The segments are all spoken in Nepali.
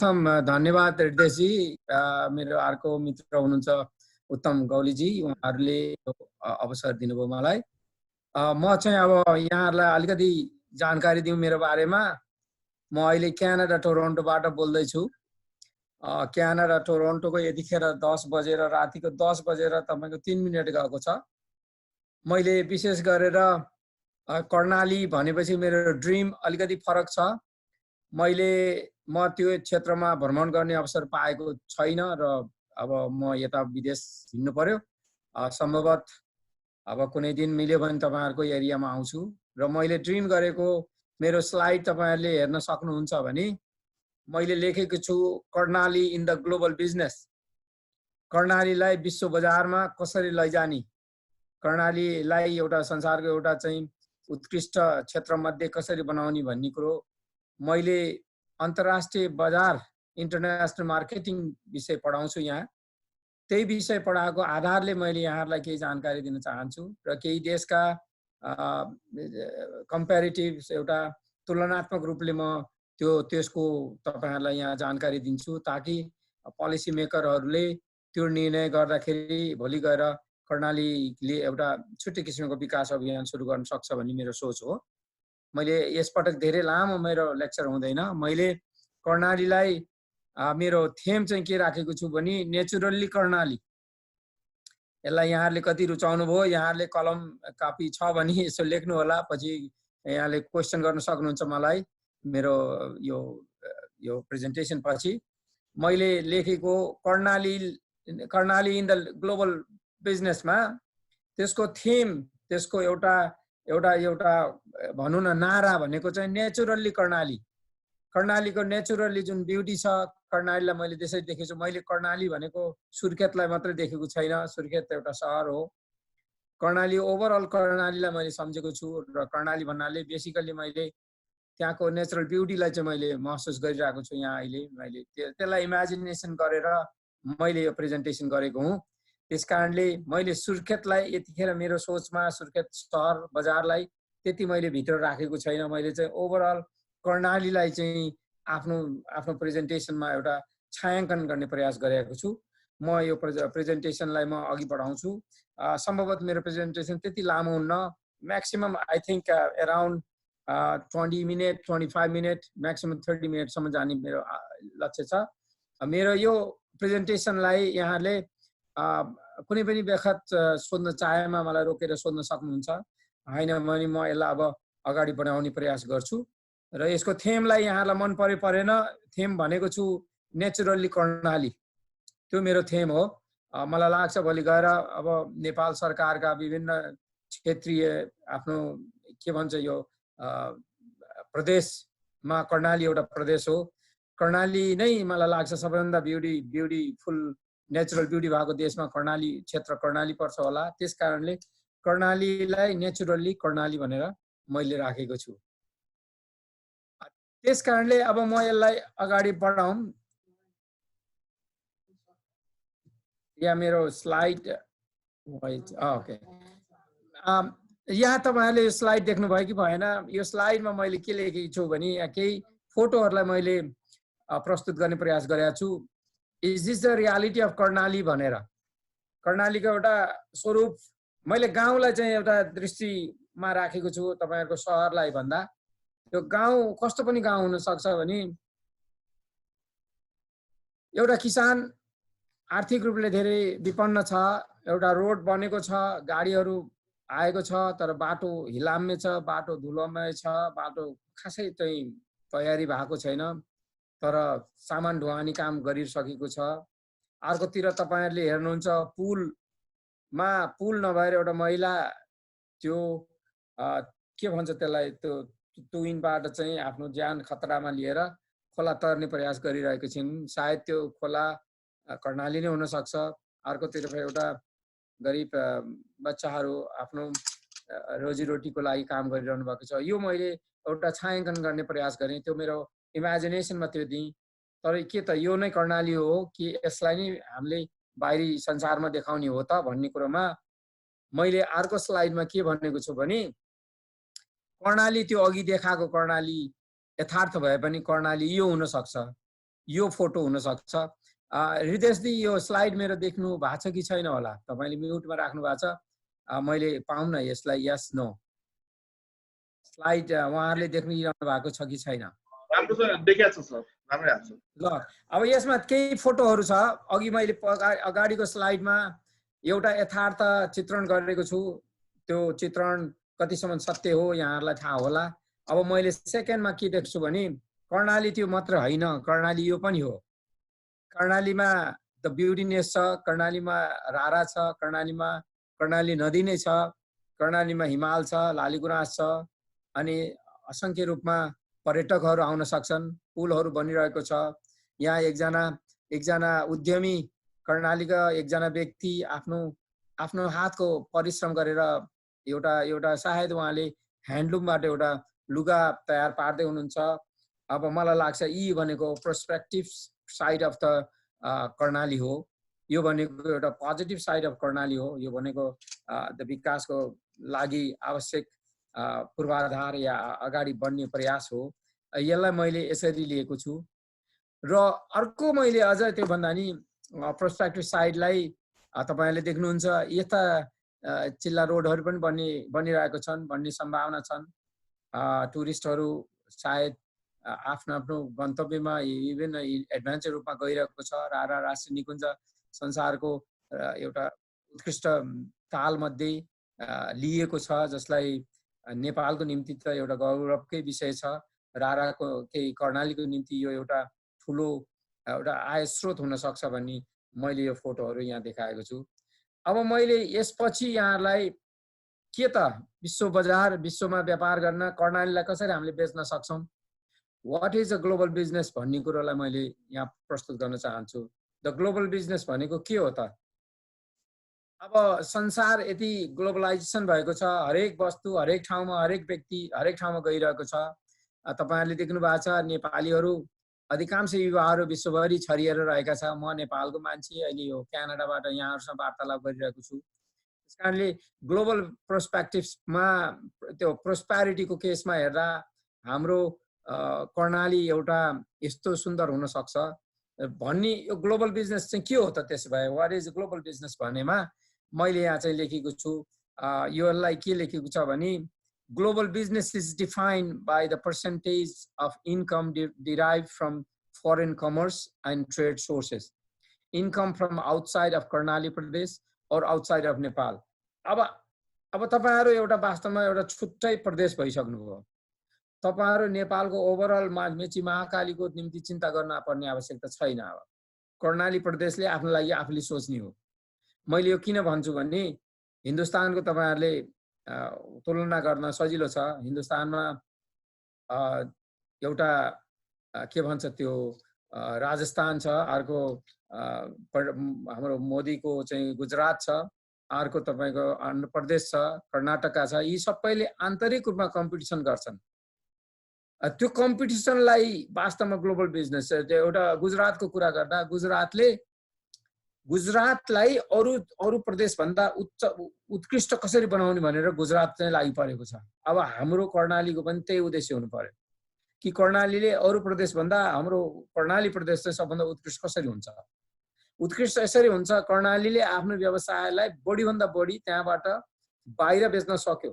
धन्यवाद हृदयजी। मेरो अर्को मित्र हुनुहुन्छ उत्तम गौलीजी, उहाँहरूले अवसर दिनुभयो मलाई। म चाहिँ अब यहाँहरूलाई अलिकति जानकारी दिउँ मेरो बारेमा। म अहिले क्यानाडा टोरन्टोबाट बोल्दैछु। क्यानाडा टोरन्टोको यतिखेर 10 बजेर रातिको 10 बजेर तपाईँको 3 मिनट गएको छ। मैले विशेष गरेर कर्णाली भनेपछि मेरो ड्रिम अलिकति फरक छ। म त्यो क्षेत्रमा भ्रमण गर्ने अवसर पाएको छैन र अब म यता विदेश हिँड्नु पर्यो। सम्भवत अब कुनै दिन मिल्यो भने तपाईहरुको एरियामा आउँछु। र मैले ड्रिम गरेको मेरो स्लाइड तपाईहरुले हेर्न सक्नुहुन्छ भने मैले लेखेको छु Karnali in the global business. कर्णालीलाई विश्व बजारमा कसरी लैजाने, कर्णालीलाई एउटा संसारको एउटा चाहिँ उत्कृष्ट क्षेत्र मध्ये कसरी बनाउने भन्ने कुरो मैले अन्तर्राष्ट्रिय बजार इन्टरनेशनल मार्केटिङ विषय पढाउँछु यहाँ। त्यही विषय पढाएको आधारले मैले यहाँहरूलाई केही जानकारी दिन चाहन्छु र केही देशका कम्पेरिटिभ एउटा तुलनात्मक रूपले म त्यसको तपाईहरुलाई यहाँ जानकारी दिन्छु ताकि पोलिसी मेकरहरूले त्यो निर्णय गर्दाखेरि भोलि गएर कर्णालीले एउटा छुट्टै किसिमको विकास अभियान सुरु गर्न सक्छ भन्ने मेरो सोच हो। मैले यसपटक धेरै लामो मेरो लेक्चर हुँदैन। मैले कर्णालीलाई मेरो थेम चाहिँ के राखेको छु भने नेचुरली कर्णाली। यसलाई यहाँहरूले कति रुचाउनु भयो, यहाँहरूले कलम कापी छ भने यसो लेख्नु होला, पछि यहाँले क्वेशन गर्न सक्नुहुन्छ मलाई मेरो यो प्रेजेन्टेसन पछि। मैले लेखेको कर्णाली इन द ग्लोबल बिजनेसमा त्यसको थीम, त्यसको एउटा भनौँ न नारा भनेको चाहिँ नेचुरली कर्णाली। कर्णालीको नेचुरली जुन ब्युटी छ, कर्णालीलाई मैले त्यसरी देखेको छु। मैले कर्णाली भनेको सुर्खेतलाई मात्रै देखेको छैन। सुर्खेत एउटा सहर हो। कर्णाली ओभरअल कर्णालीलाई मैले सम्झेको छु र कर्णाली भन्नाले बेसिकली मैले त्यहाँको नेचुरल ब्युटीलाई चाहिँ मैले महसुस गरिरहेको छु यहाँ अहिले। मैले त्यसलाई इमेजिनेसन गरेर मैले यो प्रेजेन्टेसन गरेको हुँ। त्यसकारणले मैले सुर्खेतलाई यतिखेर मेरो सोचमा सुर्खेत सहर बजारलाई त्यति मैले भित्र राखेको छैन। मैले चाहिँ ओभरअल कर्णालीलाई चाहिँ आफ्नो प्रेजेन्टेसनमा एउटा छायाङ्कन गर्ने प्रयास गरेको छु। म यो प्रेजेन्टेसनलाई म अघि बढाउँछु। सम्भवतः मेरो प्रेजेन्टेसन त्यति लामो हुन्न। Maximum I think around 20 minute 25 minute maximum 30 मिनटसम्म जाने मेरो लक्ष्य छ। मेरो यो प्रेजेन्टेसनलाई यहाँले कुनै पनि बखत सोध्न चाहेमा मलाई रोकेर सोध्न सक्नुहुन्छ। हैन भने म यसलाई अब अगाडि बढाउने प्रयास गर्छु। र यसको थेमलाई यहाँलाई मन परेन। थेम भनेको छु नेचुरली कर्णाली, त्यो मेरो थेम हो। मलाई लाग्छ भोलि गएर अब नेपाल सरकारका विभिन्न क्षेत्रीय आफ्नो के भन्छ यो प्रदेशमा कर्णाली एउटा प्रदेश हो। कर्णाली नै मलाई लाग्छ सबैभन्दा ब्युटीफुल नेचुरल ब्युटी भएको देशमा कर्णाली क्षेत्र कर्णाली पर्छ होला। त्यसकारणले कर्णालीलाई नेचुरली कर्णाली भनेर मैले राखेको छु। त्यसकारणले अब म यसलाई अगाडि बढाउँ। या मेरो स्लाइड ओके। यहाँ तपाईहरुले यो स्लाइड देख्नुभयो कि भएन? यो स्लाइडमा मैले के लेखेको छु भने केही फोटोहरुलाई मैले प्रस्तुत गर्ने प्रयास गरेको छु। Is this the reality of Karnali भनेर। कर्णालीको एउटा स्वरूप मैले गाउँलाई चाहिँ एउटा दृष्टिमा राखेको छु तपाईहरुको सहरलाई भन्दा। यो गाउँ कस्तो पनि गाउँ हुन सक्छ भने एउटा किसान आर्थिक रूपले धेरै विपन्न छ, एउटा रोड बनेको छ, गाडीहरू आएको छ तर बाटो हिलाम्य छ, बाटो धुलोमय छ, बाटो खासै चाहिँ तयारी भएको छैन, तर सामान ढुवानी काम गरिसकेको छ। अर्कोतिर तपाईहरुले हेर्नुहुन्छ पुल नभएर एउटा महिला त्यो के भन्छ त्यसलाई त्यो तुइनबाट चाहिँ आफ्नो ज्यान खतरामा लिएर खोला तर्ने प्रयास गरिरहेको छिन्। सायद त्यो खोला कर्णाली नै हुन सक्छ। अर्कोतिर एउटा गरिब बच्चाहरू आफ्नो रोजीरोटीको लागि काम गरिरहनु भएको छ। यो मैले एउटा छायाङ्कन गर्ने प्रयास गरेँ। त्यो मेरो इमेजिनेसनमा त्यो दिएँ। तर के त यो नै कर्णाली हो कि यसलाई नै हामीले बाहिरी संसारमा देखाउने हो त भन्ने कुरोमा मैले अर्को स्लाइडमा के भनेको छु भने कर्णाली त्यो अघि देखाएको कर्णाली यथार्थ भए पनि कर्णाली यो हुन सक्छ। यो फोटो हुन सक्छ। हृदयजी यो स्लाइड मेरो देख्नु भएको छ कि छैन होला? तपाईले म्युटमा राख्नु भएको छ, मैले पाउँ न यसलाई, यस नो? स्लाइड उहाँहरूले देखिरहनु भएको छ कि छैन? राम्रोसँग देखिएको छ सर, राम्रै आएको छ। ल अब यसमा केही फोटोहरू छ। अघि मैले अगाडिको स्लाइडमा एउटा यथार्थ चित्रण गरेको छु, त्यो चित्रण कतिसम्म सत्य हो यहाँहरूलाई थाहा होला। अब मैले सेकेन्डमा के देख्छु भने कर्णाली त्यो मात्र होइन, कर्णाली यो पनि हो। कर्णालीमा द ब्युटीनेस छ, कर्णालीमा रारा छ, कर्णालीमा कर्णाली नदी नै छ, कर्णालीमा हिमाल छ, लालीगुराँस छ, अनि असंख्य रूपमा पर्यटकहरू आउन सक्छन्। पुलहरू बनिरहेको छ। यहाँ एकजना उद्यमी कर्णालीका एकजना व्यक्ति आफ्नो हातको परिश्रम गरेर एउटा सायद उहाँले ह्यान्डलुमबाट एउटा लुगा तयार पार्दै हुनुहुन्छ। अब मलाई लाग्छ यी भनेको prospective side of the Karnali हो। यो भनेको एउटा पोजिटिभ साइड अफ कर्णाली हो। यो भनेको विकासको लागि आवश्यक पूर्वाधार या अगाडि बढ्ने प्रयास हो। यसलाई मैले यसरी लिएको छु। र अर्को मैले अझ त्यो भन्दा नि प्रोस्पेक्टिभ साइडलाई तपाईहरुले देख्नुहुन्छ, यता चिल्ला रोडहरू पनि बनिरहेको छन्, बन्ने सम्भावना छन्। टुरिस्टहरू सायद आफ्नो गन्तव्यमा इभन एडभेन्चर रूपमा गइरहेको छ। रारा राष्ट्रिय निकुञ्ज संसारको एउटा उत्कृष्ट ताल मध्ये लिएको छ, जसलाई नेपालको निम्ति त एउटा गौरवकै विषय छ। राराको केही कर्णालीको निम्ति यो एउटा ठुलो एउटा आय स्रोत हुन सक्छ भन्ने मैले यो फोटोहरू यहाँ देखाएको छु। अब मैले यसपछि यहाँलाई के त विश्व बजार, विश्वमा व्यापार गर्न कर्णालीलाई कसरी हामीले बेच्न सक्छौं, what is a global business भन्ने कुरोलाई मैले यहाँ प्रस्तुत गर्न चाहन्छु। द ग्लोबल बिजनेस भनेको के हो त? अब संसार यति ग्लोबलाइजेसन भएको छ, हरेक वस्तु हरेक ठाउँमा, हरेक व्यक्ति हरेक ठाउँमा गइरहेको छ। तपाईहरुले देख्नु भएको छ नेपालीहरू अधिकांश युवाहरू विश्वभरि छरिएर रहेका छ। म नेपालको मान्छे, अहिले यो क्यानाडाबाट यहाँहरुसँग वार्तालाप गरिरहेको छु। त्यसकारणले ग्लोबल पर्सपेक्टिभमा त्यो प्रोस्पेरिटीको केसमा हेर्दा हाम्रो कर्णाली एउटा यस्तो सुन्दर हुन सक्छ भन्ने यो ग्लोबल बिजनेस चाहिँ के हो त? त्यसो भए व्हाट इज ग्लोबल बिजनेस भनेमा मैले यहाँ चाहिँ लेखेको छु। योलाई के लेखेको छ भने global business is defined by the percentage of income derived from foreign commerce and trade sources, income from outside of Karnali Pradesh or outside of Nepal. अब तपाईहरु एउटा वास्तवमा एउटा छुट्टै प्रदेश भइसक्नुभयो। तपाईहरु नेपालको ओभरअल मेची महाकालीको निम्ति चिन्ता गर्न पर्ने आवश्यकता छैन। अब कर्णाली प्रदेशले आफ्नो लागि आफूले सोच्ने हो। मैले यो किन भन्छु भने हिन्दुस्तानको तपाईहरुले तुलना गर्न सजिलो छ। हिन्दुस्तानमा एउटा के भन्छ त्यो राजस्थान छ, अर्को हाम्रो मोदीको चाहिँ गुजरात छ, अर्को तपाईको आन्ध्र प्रदेश छ, कर्नाटका छ। यी सबैले आन्तरिक रूपमा कम्पिटिसन गर्छन्। त्यो कम्पिटिसनलाई वास्तवमा ग्लोबल बिजनेस एउटा गुजरातको कुरा गर्दा गुजरातलाई अरु प्रदेश भन्दा उत्कृष्ट कसरी बनाउने भनेर गुजरात चाहिँ लागि परेको छ। अब हाम्रो कर्णालीको पनि त्यही उद्देश्य हुनु पर्यो कि कर्णालीले अरु प्रदेश भन्दा हाम्रो कर्णाली प्रदेश चाहिँ सबभन्दा उत्कृष्ट कसरी हुन्छ। उत्कृष्ट यसरी हुन्छ, कर्णालीले आफ्नो व्यवसायलाई बढी भन्दा बढी त्यहाँबाट बाहिर बेच्न सक्यो।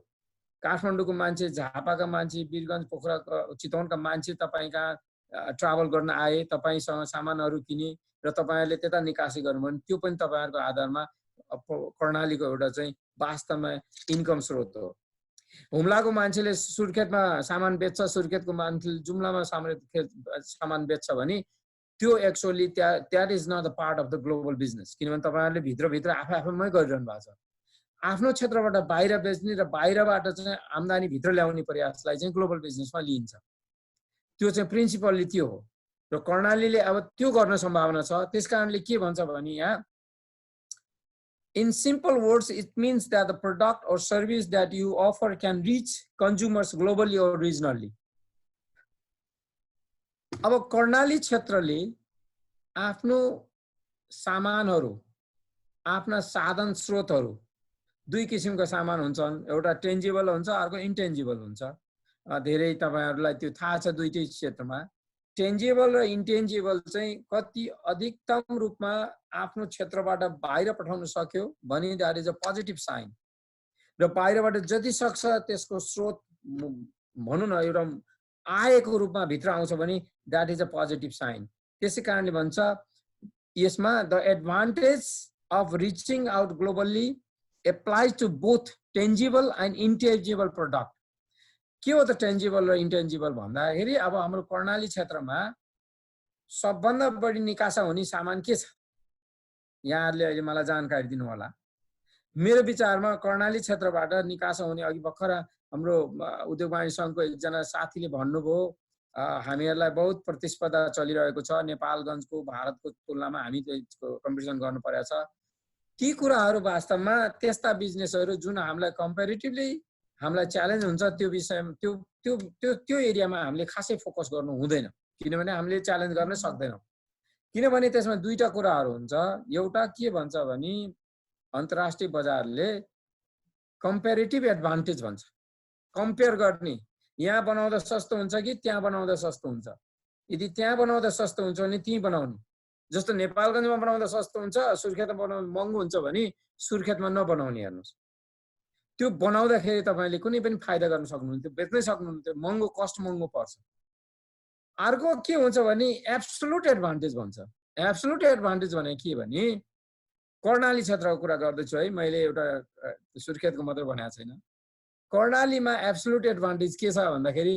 काठमाडौँको मान्छे, झापाका मान्छे, वीरगञ्ज, पोखराका, चितवनका मान्छे तपाईँ कहाँ ट्राभल गर्न आए, तपाईसँग सामानहरू किने र तपाईहरुले त्यता निकासी गर्नु भने त्यो पनि तपाईहरुको आधारमा कर्णालीको एउटा चाहिँ वास्तवमा इन्कम स्रोत हो। हुम्लाको मान्छेले सुर्खेतमा सामान बेच्छ, सुर्खेतको मान्छेले जुम्लामा सामान बेच्छ भने त्यो actually that is not the part of the global business. किनभने तपाईहरुले भित्र आफैमै गरिरहनु भएको छ। आफ्नो क्षेत्रबाट बाहिर बेच्ने र बाहिरबाट चाहिँ आम्दानी भित्र ल्याउने प्रयासलाई चाहिँ ग्लोबल बिजनेसमा लिइन्छ। त्यो चाहिँ प्रिन्सिपल्ली त्यो हो र कर्णालीले अब त्यो गर्न सम्भावना छ। त्यसकारणले के भन्छ भने यहाँ in simple words it means that the product or service that you offer can reach consumers globally or regionally. अब कर्णाली क्षेत्रले आफ्नो सामानहरू, आफ्ना साधन स्रोतहरू, दुई किसिमका सामान हुन्छन्। एउटा टेन्जिबल हुन्छ, अर्को इन्टेन्जिबल हुन्छ। धेरै तपाईहरुलाई त्यो थाहा छ दुईटै क्षेत्रमा। टेन्जिबल र इन्टेन्जिबल चाहिँ कति अधिकतम रूपमा आफ्नो क्षेत्रबाट बाहिर पठाउन सक्यो भने that is a positive sign. र बाहिरबाट जति सक्छ त्यसको स्रोत भनौँ न एउटा आएको रूपमा भित्र आउँछ भने that is a positive sign. त्यसै कारणले भन्छ यसमा the advantage of reaching out globally applies to both tangible and intangible product. के हो त टेन्जिबल र इन्टेन्जिबल भन्दाखेरि अब हाम्रो कर्णाली क्षेत्रमा सबभन्दा बढी निकासा हुने सामान के छ यहाँहरूले अहिले मलाई जानकारी दिनु होला। मेरो विचारमा कर्णाली क्षेत्रबाट निकासा हुने अघि भर्खर हाम्रो उद्योग वाणिज्य सङ्घको एकजना साथीले भन्नुभयो हामीहरूलाई बहुत प्रतिस्पर्धा चलिरहेको छ नेपालगञ्जको भारतको तुलनामा हामी कम्पिटिसन गर्नु परेको छ। ती कुराहरू वास्तवमा त्यस्ता बिजनेसहरू जुन हामीलाई कम्पेरिटिभली हामीलाई च्यालेन्ज हुन्छ त्यो विषयमा त्यो एरियामा हामीले खासै फोकस गर्नु हुँदैन किनभने हामीले च्यालेन्ज गर्न सक्दैनौँ। किनभने त्यसमा दुईटा कुराहरू हुन्छ। एउटा के भन्छ भने अन्तर्राष्ट्रिय बजारले कम्पेरिटिभ एडभान्टेज भन्छ। कम्पेयर गर्ने यहाँ बनाउँदा सस्तो हुन्छ कि त्यहाँ बनाउँदा सस्तो हुन्छ। यदि त्यहाँ बनाउँदा सस्तो हुन्छ भने त्यहीँ बनाउने। जस्तो नेपालगञ्जमा बनाउँदा सस्तो हुन्छ सुर्खेतमा बनाउँदा महँगो हुन्छ भने सुर्खेतमा नबनाउने। हेर्नुहोस् त्यो बनाउँदाखेरि तपाईँले कुनै पनि फाइदा गर्न सक्नुहुन्न, त्यो बेच्नै सक्नुहुन्न, त्यो महँगो कस्ट महँगो पर्छ। अर्को के हुन्छ भने एब्सोल्युट एडभान्टेज भन्छ। एब्सोल्युट एडभान्टेज भने के भने कर्णाली क्षेत्रको कुरा गर्दैछु है, मैले एउटा सुर्खेतको मात्र भनेको छैन। कर्णालीमा एब्सोल्युट एडभान्टेज के छ भन्दाखेरि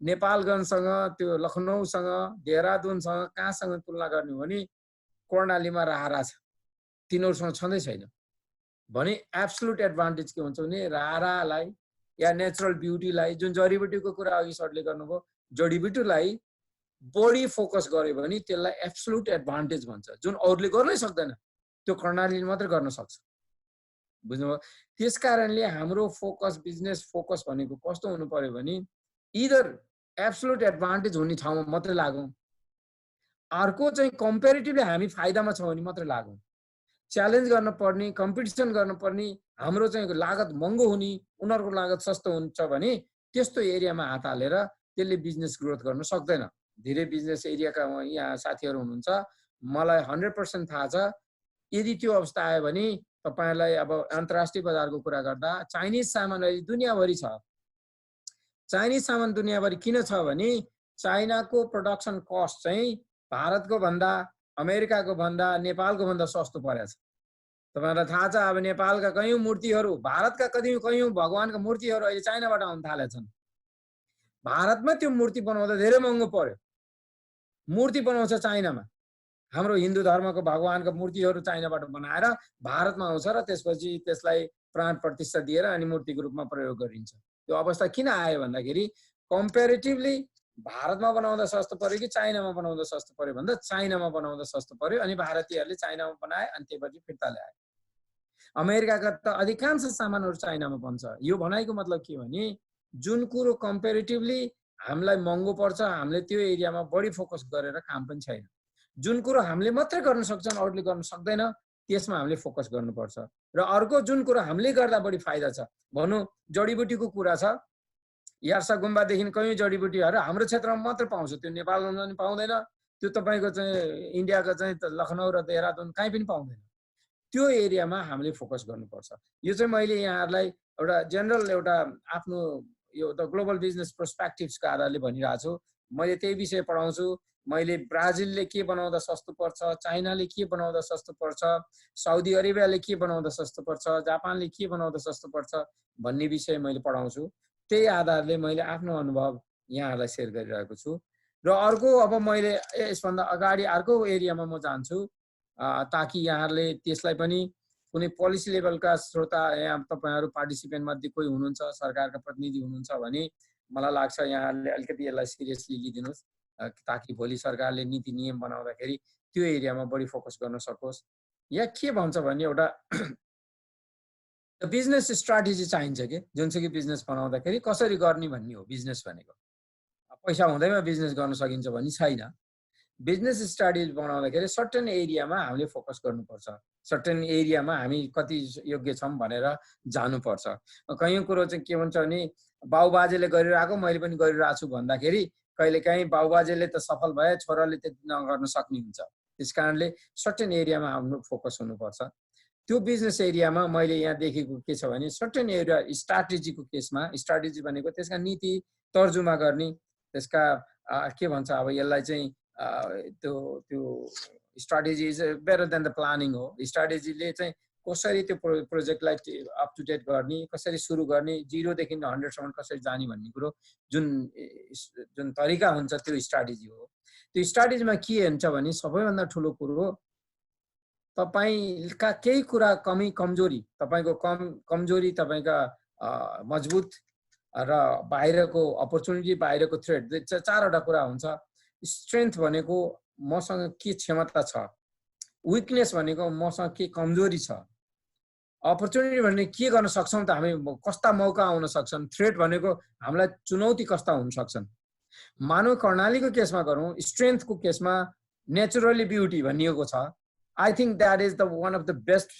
नेपालगञ्जसँग त्यो लखनऊसँग देहरादुनसँग कहाँसँग तुलना गर्ने हो भने कर्णालीमा राहरा छ, तिनीहरूसँग छँदै छैन। भने एब्सोल्युट एडभान्टेज के हुन्छ भने राहरालाई या नेचुरल ब्युटीलाई जुन जडीबुटीको कुरा अघि सरले गर्नुभयो जडीबुटीलाई बढी फोकस गर्यो भने त्यसलाई एब्सोल्युट एडभान्टेज भन्छ जुन अरूले गर्नै सक्दैन त्यो कर्णालीले मात्र गर्न सक्छ। बुझ्नुभयो? त्यस कारणले हाम्रो फोकस बिजनेस फोकस भनेको कस्तो हुनु पर्यो भने इदर एब्सोल्युट एडभान्टेज हुने ठाउँमा मात्रै लागौँ, अर्को चाहिँ कम्पेरिटिभली हामी फाइदामा छौँ भने मात्रै लागौँ। च्यालेन्ज गर्न पर्ने कम्पिटिसन गर्न पर्ने हाम्रो चाहिँ लागत महँगो हुने उनीहरूको लागत सस्तो हुन्छ भने त्यस्तो एरियामा हात हालेर त्यसले बिजनेस ग्रोथ गर्न सक्दैन। धेरै बिजनेस एरियाका यहाँ साथीहरू हुनुहुन्छ मलाई 100% थाहा छ। यदि त्यो अवस्था आयो भने तपाईहरुलाई अब अन्तर्राष्ट्रिय बजारको कुरा गर्दा चाइनिज सामान अहिले दुनियाँभरि छ। चाइनिज सामान दुनियाँभरि किन छ भने चाइनाको प्रोडक्सन कस्ट चाहिँ भारतको भन्दा अमेरिकाको भन्दा नेपालको भन्दा सस्तो परेको छ। तपाईहरुलाई थाहा छ अब नेपालका कयौं मूर्तिहरू भारतका कयौं भगवानका मूर्तिहरू अहिले चाइनाबाट आउन थालेका छन्। भारतमा त्यो मूर्ति बनाउँदा धेरै महँगो पर्यो। मूर्ति बनाउँछ चाइनामा, हाम्रो हिन्दू धर्मको भगवानका मूर्तिहरू चाइनाबाट बनाएर भारतमा आउँछ र त्यसपछि त्यसलाई प्राण प्रतिष्ठा दिएर अनि मूर्तिको रूपमा प्रयोग गरिन्छ। त्यो अवस्था किन आयो भन्दाखेरि कम्पेरिटिभली भारतमा बनाउँदा सस्तो पर्यो कि चाइनामा बनाउँदा सस्तो पर्यो भन्दा चाइनामा बनाउँदा सस्तो पर्यो अनि भारतीयहरूले चाइनामा बनाए अनि त्यसपछि फिर्ता ल्याए। अमेरिकाका त अधिकांश सामानहरू चाइनामा बन्छ। यो भनाइको मतलब के भने जुन कुरो कम्पेरिटिभली हामीलाई महँगो पर्छ हामीले त्यो एरियामा बढी फोकस गरेर काम पनि छैन। जुन कुरो हामीले मात्रै गर्न सक्छन् अरूले गर्न सक्दैन त्यसमा हामीले फोकस गर्नुपर्छ। र अर्को जुन कुरो हामीले गर्दा बढी फाइदा छ भनौँ जडीबुटीको कुरा छ। यार्सा गुम्बादेखि कयौं जडीबुटीहरू हाम्रो क्षेत्रमा मात्र पाउँछ, त्यो नेपालमा पनि पाउँदैन, त्यो तपाईको चाहिँ इन्डियाको चाहिँ लखनऊ र देहरादुन कहीँ पनि पाउँदैन। त्यो एरियामा हामीले फोकस गर्नुपर्छ। यो चाहिँ मैले यहाँहरूलाई एउटा जेनरल एउटा आफ्नो यो द ग्लोबल बिजनेस पर्सपेक्टिभ्सको आधारले भनिरहेको छु। मैले त्यही विषय पढाउँछु। मैले ब्राजिलले के बनाउँदा सस्तो पर्छ, चाइनाले के बनाउँदा सस्तो पर्छ, साउदी अरेबियाले के बनाउँदा सस्तो पर्छ, जापानले के बनाउँदा सस्तो पर्छ भन्ने विषय मैले पढाउँछु। त्यही आधारले मैले आफ्नो अनुभव यहाँहरूलाई सेयर गरिरहेको छु। र अर्को अब मैले यसभन्दा अगाडि अर्को एरियामा म जान्छु ताकि यहाँहरूले त्यसलाई पनि कुनै पोलिसी लेभलका श्रोता यहाँ तपाईहरु पार्टिसिपेन्ट मध्ये कोही हुनुहुन्छ, सरकारका प्रतिनिधि हुनुहुन्छ भने मलाई लाग्छ यहाँहरूले अलिकति यसलाई सिरियसली लिदिनुस् ताकि भोलि सरकारले नीति नियम बनाउँदाखेरि त्यो एरियामा बढी फोकस गर्न सकोस्। या के भन्छ भने एउटा बिजनेस स्ट्राटेजी चाहिन्छ के जुनसुकै बिजनेस बनाउँदाखेरि कसरी गर्ने भन्ने हो बिजनेस भनेको। पैसा हुँदैमा बिजनेस गर्न सकिन्छ भन्ने छैन। बिजनेस स्ट्राटेजी बनाउँदाखेरि सर्टेन एरियामा हामीले फोकस गर्नुपर्छ। सर्टेन एरियामा हामी कति योग्य छौं भनेर जानुपर्छ। कयौं कुरो चाहिँ के हुन्छ भने बाउबाजेले गरिरहेको मैले पनि गरिरहेको छु भन्दाखेरि कहिलेकाहीँ बाबुबाजेले त सफल भए छोराले त्यति नगर्न सक्ने हुन्छ। त्यस कारणले सर्टेन एरियामा हाम्रो फोकस हुनुपर्छ। त्यो बिजनेस एरियामा मैले यहाँ देखेको के छ भने सर्टेन एरिया स्ट्राटेजीको केसमा, स्ट्राटेजी भनेको त्यसका नीति तर्जुमा गर्ने, त्यसका के भन्छ अब यसलाई चाहिँ त्यो त्यो strategy is better than the planning हो। स्ट्राटेजीले चाहिँ कसरी त्यो प्रोजेक्टलाई अप टु डेट गर्ने, कसरी सुरु गर्ने, 0 देखि 100 सम्म कसरी जाने भन्ने कुरो जुन तरिका हुन्छ त्यो स्ट्राटेजी हो। त्यो स्ट्राटेजीमा के हुन्छ भने सबैभन्दा ठुलो कुरो तपाईका केही कुरा कमी कमजोरी, तपाईको कमजोरी, तपाईका मजबुत र बाहिरको अपर्चुनिटी, बाहिरको थ्रेट, चारवटा कुरा हुन्छ। स्ट्रेन्थ भनेको मसँग के क्षमता छ, विकनेस भनेको मसँग के कमजोरी छ, अपर्चुनिटी भने के गर्न सक्छौं त हामी, कस्ता मौका आउन सक्छन्, थ्रेट भनेको हामीलाई चुनौती कस्ता हुन सक्छन्। मानव कर्णालीको केसमा गरौँ, स्ट्रेन्थको केसमा नेचुरली ब्युटी भनिएको छ। I think that is the one of the best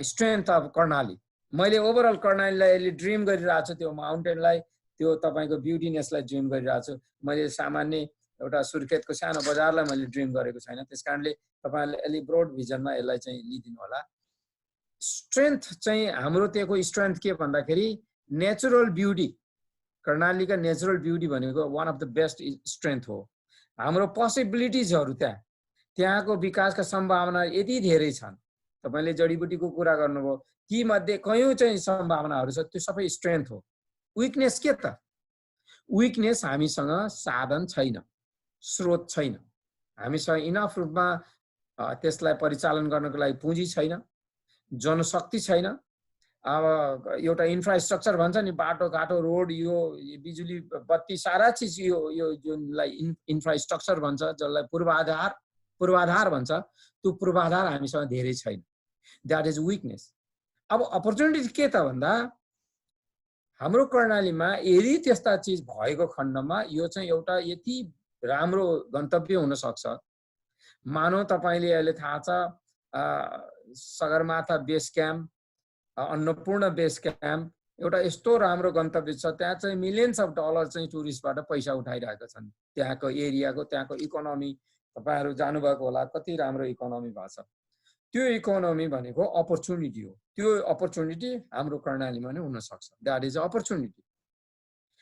strength of Karnali. मैले ओभरअल कर्णालीलाई अहिले ड्रिम गरिरहेको छु, त्यो माउन्टेनलाई, त्यो तपाईको ब्युटीनेसलाई ड्रिम गरिरहेको छु। मैले सामान्य एउटा सुर्खेतको सानो बजारलाई मैले ड्रिम गरेको छैन। त्यसकारणले तपाईहरुले अलि ब्रोड भिजनमा यसलाई चाहिँ लिदिनु होला। स्ट्रेन्थ चाहिँ हाम्रो त्यको स्ट्रेन्थ के भन्दाखेरि नेचुरल ब्युटी, कर्णालीका नेचुरल ब्युटी भनेको one of the best strength हो। हाम्रो पोसिबिलिटिजहरु त्यहाँको विकासका सम्भावना यति धेरै छन्। तपाईले जडीबुटीको कुरा गर्नुभयो, ती मध्ये कयौं चाहिँ सम्भावनाहरु छ, त्यो सबै स्ट्रेन्थ हो। विकनेस के त? विकनेस हामीसँग साधन छैन, स्रोत छैन, हामीसँग इनफ रूपमा त्यसलाई परिचालन गर्नको लागि पुँजी छैन, जनशक्ति छैन। अब एउटा इन्फ्रास्ट्रक्चर भन्छ नि, बाटो घाटो रोड, यो बिजुली बत्ती सारा चीज, यो जुनलाई इन्फ्रास्ट्रक्चर भन्छ, जसलाई पूर्वाधार भन्छ, त्यो पूर्वाधार हामीसँग धेरै छैन। That is weakness. अब अपर्चुनिटी के त भन्दा हाम्रो कर्णालीमा यदि त्यस्ता चीज भएको खण्डमा यो चाहिँ एउटा यति राम्रो गन्तव्य हुन सक्छ। मानौ तपाईले अहिले थाहा छ Sagarmatha base camp, Annapurna base camp एउटा यस्तो राम्रो गन्तव्य छ, त्यहाँ चाहिँ मिलियन्स अफ डलर चाहिँ टुरिस्टबाट पैसा उठाइरहेका छन्। त्यहाँको एरियाको, त्यहाँको इकोनोमी तपाईहरु जानुभएको होला, कति राम्रो इकोनोमी भएको छ। त्यो इकोनोमी भनेको अपर्चुनिटी हो। त्यो अपर्चुनिटी हाम्रो कर्णालीमा नै हुन सक्छ। That is opportunity.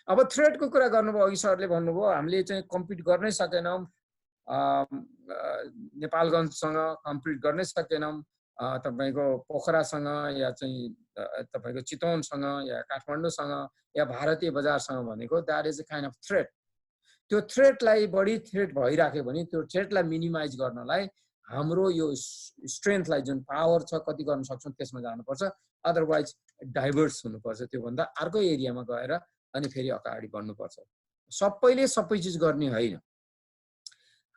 अब थ्रेटको कुरा गर्नुभयो, अघि सरले भन्नुभयो हामीले चाहिँ कम्पिट गर्नै सकेनौं, नेपालगञ्जसँग कम्पिट गर्नै सकेनौं, तपाईको पोखरासँग या चाहिँ तपाईको चितवनसँग या काठमाडौँसँग या भारतीय बजारसँग भनेको that is a kind of threat. त्यो थ्रेटलाई बढी थ्रेट भइराख्यो भने त्यो थ्रेटलाई मिनिमाइज गर्नलाई हाम्रो यो स्ट्रेन्थलाई, जुन पावर छ, कति गर्न सक्छौं त्यसमा जानुपर्छ। अदरवाइज डाइभर्स हुनुपर्छ, त्यो भन्दा अर्को एरियामा गएर अनि फेरि अगाडि बढ्नुपर्छ। सबैले सबै चीज गर्ने होइन।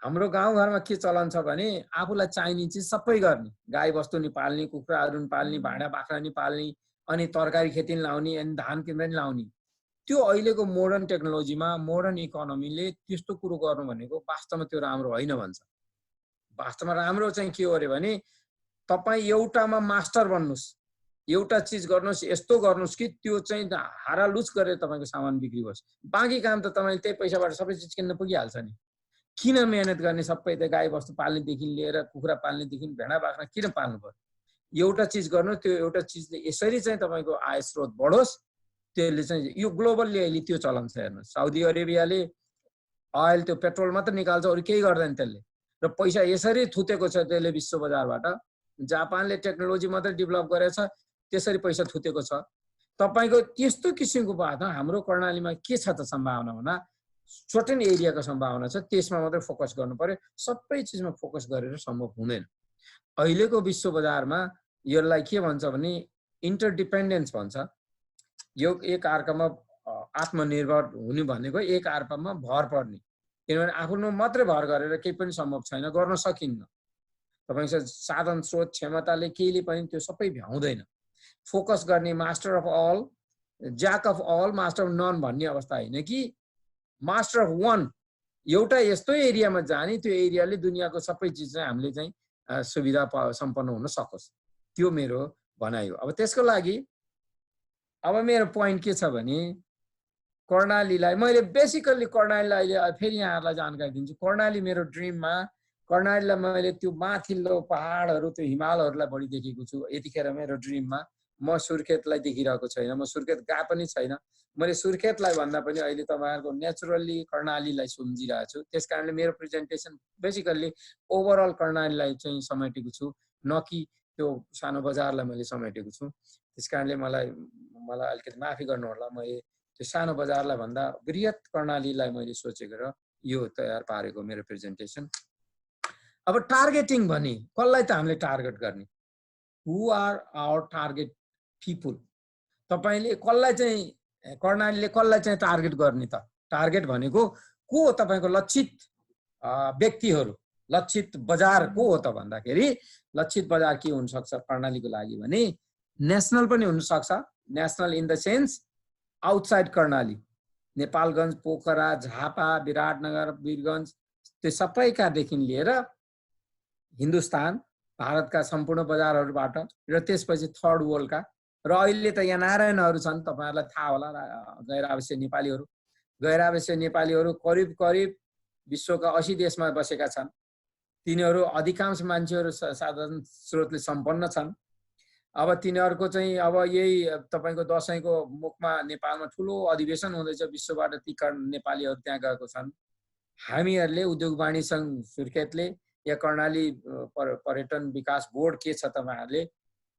हाम्रो गाउँघरमा के चलन छ भने आफूलाई चाहिने चीज सबै गर्ने, गाई बस्तु नि पाल्ने, कुखुराहरु नि पाल्ने, भाडा बाख्रा नि पाल्ने, अनि तरकारी खेती नि लाउने, अनि धान किन्दै नि लाउने। त्यो अहिलेको मोडर्न टेक्नोलोजीमा, मोडर्न इकोनोमीले त्यस्तो कुरो गर्नु भनेको वास्तवमा त्यो राम्रो होइन भन्छ। वास्तवमा राम्रो चाहिँ के हो रे भने तपाई एउटामा मास्टर बन्नुस्, एउटा चीज गर्नुस्, यस्तो गर्नुस् कि त्यो चाहिँ हारालुच गरेर तपाईको सामान बिक्री होस्। बाँकी काम त तपाईले त्यही पैसाबाट सबै चीज किन्न पुगिहाल्छ नि। किन मेहनत गर्ने? सबै त गाई बस्तु पाल्नेदेखि लिएर कुखुरा पाल्नेदेखि भेडा बाख्रा किन पाल्नु पर्यो? एउटा चीज गर्नु, त्यो एउटा चीजले यसरी चाहिँ तपाईको आय स्रोत बढोस्। त्यसले चाहिँ यो ग्लोबली अहिले त्यो चलन छ। हेर्नु, साउदी अरेबियाले ऑयल, त्यो पेट्रोल मात्र निकाल्छ, अरु केही गर्दैन त्यसले, र पैसा यसरी थुतेको छ त्यसले विश्व बजारबाट। जापानले टेक्नोलोजी मात्र डेभलप गरेछ, त्यसरी पैसा थुतेको छ। तपाईको त्यस्तो किसिमको बात हाम्रो कर्णालीमा के छ त सम्भावना भन्दा सर्टेन एरियाको सम्भावना छ, त्यसमा मात्र फोकस गर्नु पर्यो। सबै चीजमा फोकस गरेर सम्भव हुँदैन। अहिलेको विश्व बजारमा यसलाई के भन्छ भने इन्टरडिपेन्डेन्स भन्छ। यो एक अर्कामा आत्मनिर्भर हुनु भनेको एक अर्कामा भर पर्ने। किनभने आफ्नो मात्रै भर गरेर केही पनि सम्भव छैन, गर्न सकिन्न। तपाईसँग साधन स्रोत क्षमताले केहीले पनि त्यो सबै भ्याउँदैन। फोकस गर्ने, master of all, jack of all, master of none भन्ने अवस्था हैन कि मास्टर अफ वान। एउटा यस्तो एरियामा जाने, त्यो एरियाले दुनियाँको सबै चीज चाहिँ हामीले चाहिँ सुविधा सम्पन्न हुन सकोस्। त्यो मेरो भनाइ हो। अब त्यसको लागि अब मेरो पोइन्ट के छ भने कर्णालीलाई मैले बेसिकल्ली कर्णालीलाई अहिले फेरि यहाँहरूलाई जानकारी दिन्छु। कर्णाली मेरो ड्रिममा, कर्णालीलाई मैले त्यो माथिल्लो पहाडहरू त्यो हिमालहरूलाई बढी देखेको छु यतिखेर मेरो ड्रिममा। म सुर्खेतलाई देखिरहेको छैन, म सुर्खेत गए पनि छैन। मैले सुर्खेतलाई भन्दा पनि अहिले तपाईँहरूको नेचुरल्ली कर्णालीलाई सम्झिरहेको छु। त्यस कारणले मेरो प्रेजेन्टेसन बेसिकल्ली ओभरअल कर्णालीलाई चाहिँ समेटेको छु, न कि त्यो सानो बजारलाई मैले समेटेको छु। त्यस कारणले मलाई अलिकति माफी गर्नु होला, मैले त्यो सानो बजारलाई भन्दा बृहत कर्णालीलाई मैले सोचेको र यो तयार पारेको मेरो प्रेजेन्टेसन। अब टार्गेटिङ भने कसलाई त हामीले टार्गेट गर्ने? हु आर आवर टार्गेट पिपुल? तपाईँले कसलाई चाहिँ, कर्णालीले कसलाई चाहिँ टार्गेट गर्ने त? टार्गेट भनेको को हो? तपाईँको लक्षित व्यक्तिहरू, लक्षित बजार को हो त भन्दाखेरि लक्षित बजार के हुनसक्छ कर्णालीको लागि भने नेसनल पनि हुनसक्छ। National in the sense outside Karnali, Nepalgunj, Pokhara, Jhapa, Biratnagar, Birgunj, त्यो सबैकादेखि लिएर हिन्दुस्तान, भारतका सम्पूर्ण बजारहरूबाट र त्यसपछि थर्ड वर्ल्डका। र अहिले त यहाँ नारायणहरू छन्, तपाईँहरूलाई थाहा होला, गैर आवश्यक नेपालीहरू। गैर आवश्यक नेपालीहरू करिब करिब विश्वका 80 देशमा बसेका छन्। तिनीहरू अधिकांश मान्छेहरू साधारण स्रोतले सम्पन्न छन्। अब तिनीहरूको चाहिँ अब यही तपाईँको दसैँको मुखमा नेपालमा ठुलो अधिवेशन हुँदैछ, विश्वबाट ती नेपालीहरू त्यहाँ गएको छन्। हामीहरूले उद्योग वाणिज्य सङ्घ सुर्खेतले या कर्णाली पर्यटन विकास बोर्ड के छ तपाईँहरूले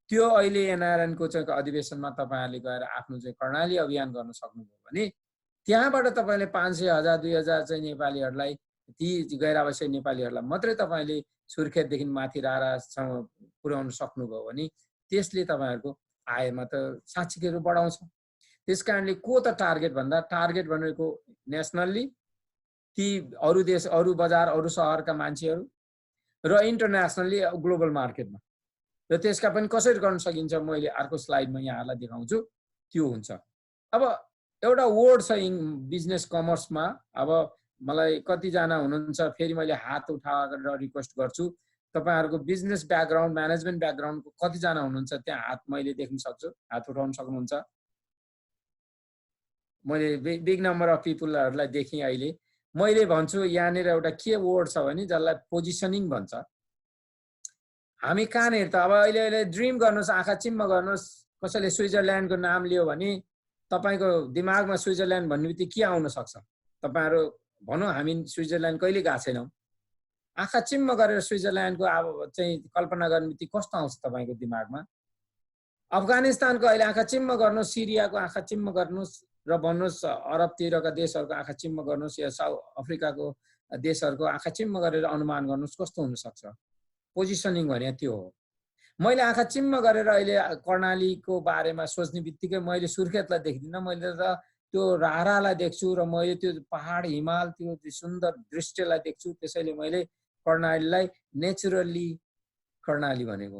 त्यो अहिले एनआरएनको चाहिँ अधिवेशनमा तपाईँहरूले गएर आफ्नो चाहिँ कर्णाली अभियान गर्न सक्नुभयो भने त्यहाँबाट तपाईँले 500, 1000, 2000 चाहिँ नेपालीहरूलाई, ती गैर आवश्यक नेपालीहरूलाई मात्रै तपाईँले सुर्खेतदेखि माथि रारासम्म पुर्याउन सक्नुभयो भने त्यसले तपाईँहरूको आयमा त साँच्चीकै रूप बढाउँछ। त्यस कारणले को त टार्गेट भन्दा टार्गेट भनेको नेसनल्ली ती अरू देश, अरू बजार, अरू सहरका मान्छेहरू र इन्टरनेसनल्ली ग्लोबल मार्केटमा। र त्यसका पनि कसरी गर्न सकिन्छ मैले अर्को स्लाइडमा यहाँहरूलाई देखाउँछु, त्यो हुन्छ। अब एउटा वर्ड छ बिजनेस कमर्समा। अब मलाई कतिजना हुनुहुन्छ, फेरि मैले हात उठाएर रिक्वेस्ट गर्छु, तपाईँहरूको बिजनेस ब्याकग्राउन्ड, म्यानेजमेन्ट ब्याकग्राउन्डको कतिजना हुनुहुन्छ त्यहाँ हात मैले देख्न सक्छु, हात उठाउन सक्नुहुन्छ? मैले बिग नम्बर अफ पिपुलहरूलाई देखेँ अहिले। मैले भन्छु यहाँनिर एउटा के वर्ड छ भने जसलाई पोजिसनिङ भन्छ। हामी कहाँनिर त अब अहिले ड्रिम गर्नुहोस्, आँखा चिम्म गर्नुहोस्, कसैले स्विजरल्यान्डको नाम लियो भने तपाईँको दिमागमा स्विजरल्यान्ड भन्ने बित्तिकै के आउन सक्छ? तपाईँहरू भनौँ हामी स्विजरल्यान्ड कहिले गएको छैनौँ, आँखा चिम्म गरेर स्विजरल्यान्डको अब चाहिँ कल्पना गर्ने बित्तिकै कस्तो आउँछ तपाईँको दिमागमा? अफगानिस्तानको अहिले आँखा चिम्म गर्नुहोस्, सिरियाको आँखा चिम्म गर्नुहोस् र भन्नुहोस् अरबतिरका देशहरूको आँखा चिम्म गर्नुहोस् या साउथ अफ्रिकाको देशहरूको आँखा चिम्म गरेर अनुमान गर्नुहोस् कस्तो हुनसक्छ? पोजिसनिङ भने त्यो हो। मैले आँखा चिम्म गरेर अहिले कर्णालीको बारेमा सोच्ने बित्तिकै मैले सुर्खेतलाई देख्दिनँ, मैले त त्यो रारालाई देख्छु र मैले त्यो पहाड, हिमाल, त्यो सुन्दर दृश्यलाई देख्छु। त्यसैले मैले कर्णालीलाई नेचुरली कर्णाली भनेको।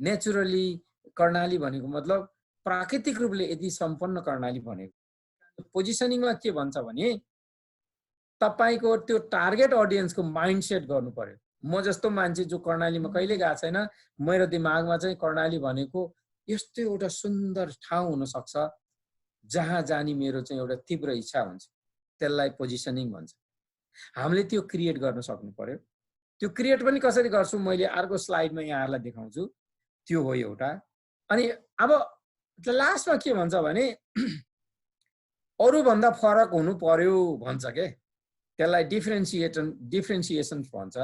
नेचुरली कर्णाली भनेको मतलब प्राकृतिक रूपले यदि सम्पन्न कर्णाली भनेको। पोजिसनिङमा के भन्छ भने तपाईँको त्यो टार्गेट अडियन्सको माइन्डसेट गर्नु पर्यो। म जस्तो मान्छे जो कर्णालीमा कहिले गएको छैन, मेरो दिमागमा चाहिँ कर्णाली भनेको यस्तो एउटा सुन्दर ठाउँ हुनसक्छ जहाँ जाने मेरो चाहिँ एउटा तीव्र इच्छा हुन्छ, त्यसलाई पोजिसनिङ भन्छ। हामीले त्यो क्रिएट गर्न सक्नु पर्यो। त्यो क्रिएट पनि कसरी गर्छु मैले अर्को स्लाइडमा यहाँहरूलाई देखाउँछु, त्यो हो एउटा। अनि अब लास्टमा के भन्छ भने अरूभन्दा फरक हुनु पर्यो भन्छ के, त्यसलाई डिफ्रेन्सिएसन भन्छ।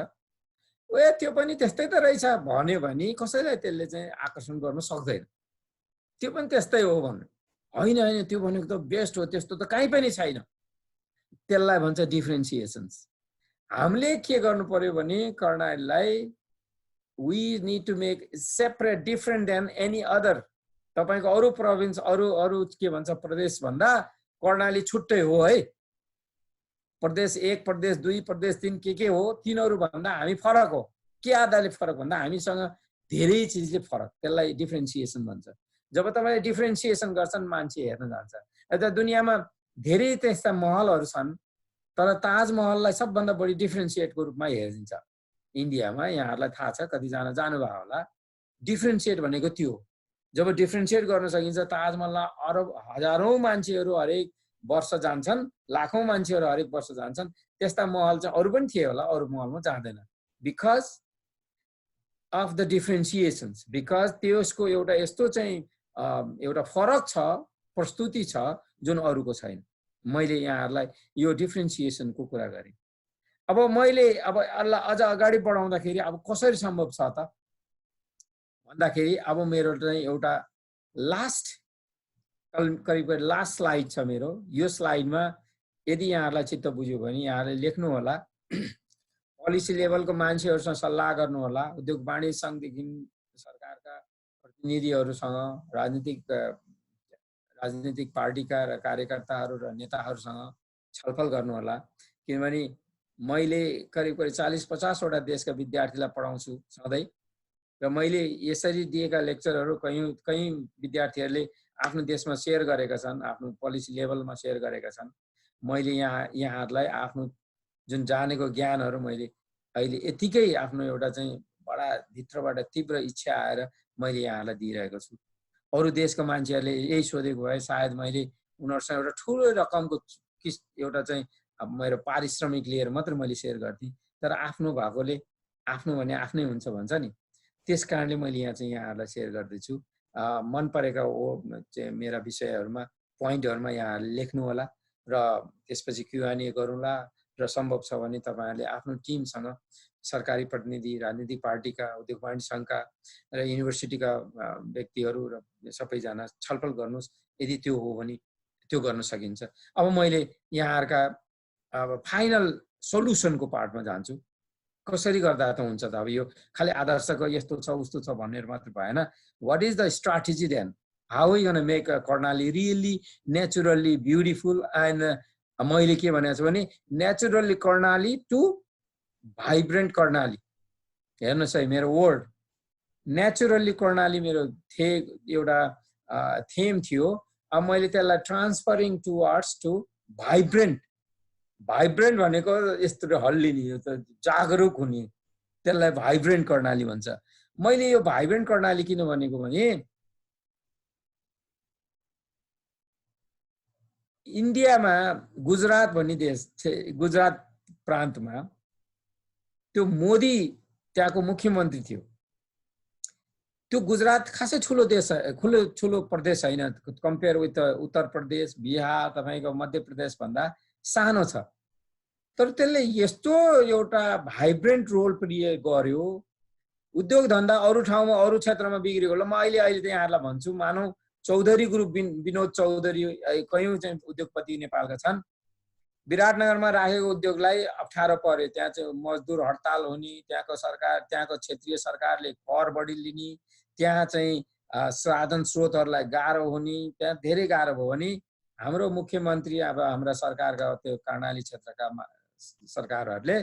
त्यो पनि त्यस्तै त रहेछ भन्यो भने कसैलाई त्यसले चाहिँ आकर्षण गर्न सक्दैन। त्यो पनि त्यस्तै हो भन्नु होइन, होइन त्यो भनेको त बेस्ट हो, त्यस्तो त कहीँ पनि छैन, त्यसलाई भन्छ डिफ्रेन्सिएसन्स। हामीले के गर्नु पर्यो भने कर्णालीलाई we need to make separate, different than any other. तपाईँको अरू प्रोभिन्स, अरू के भन्छ प्रदेश भन्दा कर्णाली छुट्टै हो है। प्रदेश 1, प्रदेश 2, प्रदेश 3 के हो, तिनीहरू भन्दा हामी फरक हो। के आधारले फरक भन्दा हामीसँग धेरै चिजले फरक, त्यसलाई डिफ्रेन्सिएसन भन्छ। जब तपाईँले डिफ्रेन्सिएसन गर्छन् मान्छे हेर्न जान्छ। यता दुनियाँमा धेरै त्यस्ता महलहरू छन्, तर ताजमहललाई सबभन्दा बढी डिफ्रेन्सिएटको रूपमा हेरिन्छ इन्डियामा। यहाँहरूलाई थाहा छ, कतिजना जानुभयो होला। डिफ्रेन्सिएट भनेको त्यो हो। जब डिफ्रेन्सिएट गर्न सकिन्छ, ताजमहललाई अरब हजारौँ मान्छेहरू हरेक वर्ष जान्छन्, लाखौं मान्छेहरू हरेक वर्ष जान्छन्। त्यस्ता महल चाहिँ अरू पनि थिए होला, अरू महलमा जाँदैन, बिकज अफ द डिफ्रेन्सिएसन्स, बिकज त्यसको एउटा यस्तो चाहिँ एउटा फरक छ, प्रस्तुति छ जुन अरूको छैन। मैले यहाँहरूलाई यो डिफ्रेन्सिएसनको कुरा गरेँ। अब मैले अब अझ अगाडि बढाउँदाखेरि अब कसरी सम्भव छ त भन्दाखेरि अब मेरो चाहिँ एउटा लास्ट करिब लास्ट स्लाइड छ मेरो। यो स्लाइडमा यदि यहाँहरूलाई चित्त बुझ्यो भने यहाँहरूले लेख्नु होला, पोलिसी लेभलको मान्छेहरूसँग सल्लाह गर्नु होला, उद्योग वाणिज्य सङ्घदेखि सरकारका प्रतिनिधिहरूसँग, राजनीतिक पार्टीका र कार्यकर्ताहरू र नेताहरूसँग छलफल गर्नु होला। किनभने मैले करिब 40-50 वटा देशका विद्यार्थीलाई पढाउँछु सधैँ, र मैले यसरी दिएका लेक्चरहरू कयौं विद्यार्थीहरूले आफ्नो देशमा सेयर गरेका छन्, आफ्नो पोलिसी लेभलमा सेयर गरेका छन्। मैले यहाँहरूलाई आफ्नो जुन जानेको ज्ञानहरू मैले अहिले यतिकै आफ्नो एउटा चाहिँ बडा भित्रबाट तीव्र इच्छा आएर मैले यहाँलाई दिइरहेको छु। अरू देशको मान्छेहरूले यही सोधेको भए सायद मैले उनीहरूसँग एउटा ठुलो रकमको एउटा चाहिँ मेरो पारिश्रमिक लिएर मात्र मैले सेयर गर्थेँ। तर आफ्नो भएकोले आफ्नो भने आफ्नै हुन्छ भन्छ नि, त्यस कारणले मैले यहाँ चाहिँ यहाँहरूलाई सेयर गर्दैछु। मन परेका मेरा विषयहरूमा पोइन्टहरूमा यहाँहरूले लेख्नु होला र त्यसपछि Q&A गरौँला र सम्भव छ भने तपाईँहरूले आफ्नो टिमसँग सरकारी प्रतिनिधि, राजनीतिक पार्टीका, उद्योग वाणिज्य सङ्घका र युनिभर्सिटीका व्यक्तिहरू र सबैजना छलफल गर्नुहोस्। यदि त्यो हो भने त्यो गर्न सकिन्छ। अब मैले यहाँहरूका अब फाइनल सोल्युसनको पार्टमा जान्छु। कसरी गर्दा त हुन्छ त? अब यो खालि आदर्शको यस्तो छ उस्तो छ भनेर मात्र भएन। What is the strategy then? How we gonna make Karnali really naturally beautiful? And मैले के भनेको छु भने naturally Karnali to vibrant Karnali. हेर्नुहोस् है मेरो वर्ड, नेचुरली कर्णाली मेरो एउटा थीम थियो। अब मैले त्यसलाई transferring towards to vibrant. Vibrant भनेको यस्तो हल्लिने, यो त जागरुक हुने, त्यसलाई भाइब्रेन्ट कर्णाली भन्छ। मैले यो भाइब्रेन्ट कर्णाली किन भनेको भने इन्डियामा गुजरात भन्ने देश, गुजरात प्रान्तमा त्यो मोदी त्यहाँको मुख्यमन्त्री थियो। त्यो गुजरात खासै ठुलो देश, ठुलो प्रदेश होइन, कम्पेयर विथ उत्तर प्रदेश, बिहार, तपाईँको मध्य प्रदेश भन्दा सानो छ। तर त्यसले यस्तो एउटा भाइब्रेन्ट रोल प्ले गर्यो। उद्योग धन्दा अरू ठाउँमा अरू क्षेत्रमा बिग्रियो होला। म अहिले त यहाँहरूलाई भन्छु, मानौ चौधरी ग्रुप, विनोद चौधरी कयौं चाहिँ उद्योगपति नेपालका छन्। विराटनगरमा राखेको उद्योगलाई अप्ठ्यारो पर्यो, त्यहाँ चाहिँ मजदुर हडताल हुने, त्यहाँको सरकार, त्यहाँको क्षेत्रीय सरकारले कर बढी लिने, त्यहाँ चाहिँ साधन स्रोतहरूलाई गाह्रो हुने, त्यहाँ धेरै गाह्रो भयो भने हाम्रो मुख्यमन्त्री अब हाम्रा सरकारका त्यो कर्णाली क्षेत्रका सरकारहरूले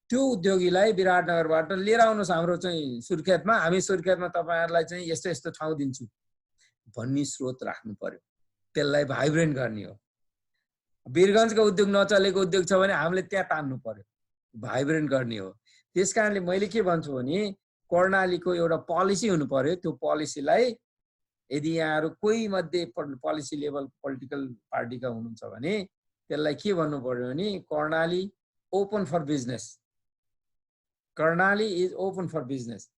त्यो उद्योगीलाई विराटनगरबाट लिएर आउनुहोस् हाम्रो चाहिँ सुर्खेतमा, हामी सुर्खेतमा तपाईँहरूलाई चाहिँ यस्तो यस्तो ठाउँ दिन्छु भन्ने स्रोत राख्नु पर्यो। त्यसलाई भाइब्रेन्ट गर्ने हो। वीरगञ्जको उद्योग नचलेको उद्योग छ भने हामीले त्यहाँ तान्नु पर्यो, भाइब्रेन्ट गर्ने हो। त्यस कारणले मैले के भन्छु भने कर्णालीको एउटा पोलिसी हुनु पर्यो। त्यो पोलिसीलाई यदि यहाँहरू कोही मध्ये पोलिसी लेभल पोलिटिकल पार्टीका हुनुहुन्छ भने त्यसलाई के भन्नु पर्यो भने Karnali open for business. Karnali is open for business.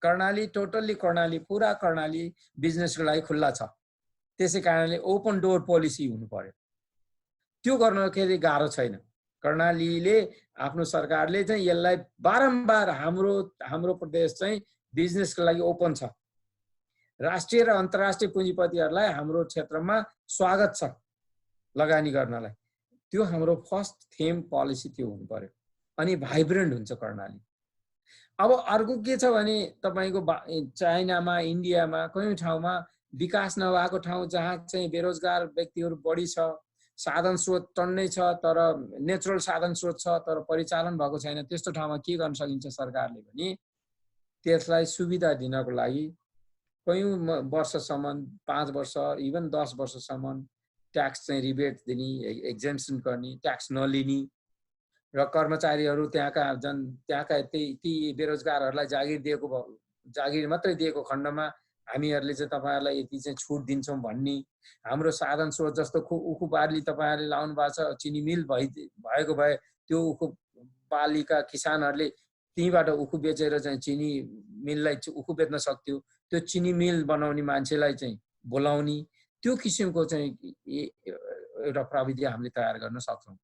Karnali totally, Karnali पुरा कर्णाली बिजनेसको लागि खुल्ला छ। त्यसै कारणले ओपन डोर पोलिसी हुनु पर्यो। त्यो गर्नखेरि गाह्रो छैन। कर्णालीले आफ्नो सरकारले चाहिँ यसलाई बारम्बार हाम्रो प्रदेश चाहिँ बिजनेसको लागि ओपन छ। राष्ट्रिय र अन्तर्राष्ट्रिय पुँजीपतिहरूलाई हाम्रो क्षेत्रमा स्वागत छ लगानी गर्नलाई। त्यो हाम्रो फर्स्ट थीम पोलिसी त्यो हुनु पर्यो। अनि भाइब्रेन्ट हुन्छ कर्णाली। अब अर्को के छ भने तपाईको चाइनामा, इन्डियामा कयौं ठाउँमा विकास नभएको ठाउँ जहाँ चाहिँ बेरोजगार व्यक्तिहरू बढी छ, साधन स्रोत टन्नै छ तर नेचुरल साधन स्रोत छ तर परिचालन भएको छैन, त्यस्तो ठाउँमा के गर्न सकिन्छ सरकारले भने त्यसलाई सुविधा दिनको लागि कयौं वर्षसम्म, 5 वर्ष इभन 10 वर्षसम्म ट्याक्स चाहिँ रिबेट दिने, एक्जेम्पसन गर्ने, ट्याक्स नलिने र कर्मचारीहरू त्यहाँका ती बेरोजगारहरूलाई जागिर मात्रै दिएको खण्डमा हामीहरूले चाहिँ तपाईहरुलाई यति चाहिँ छुट दिन्छौं भन्ने, हाम्रो साधन स्रोत जस्तो उखु बाली तपाईहरुले लाउनु भएको छ, चिनी मिल भएको भए त्यो उखु बालीका किसानहरूले त्यहीबाट उखु बेचेर चाहिँ चिनी मिललाई उखु बेच्न सक्थ्यो। त्यो चिनी मिल बनाउने मान्छेलाई चाहिँ बोलाउने, त्यो किसिमको चाहिँ एउटा प्रविधि हामीले तयार गर्न सक्छौं।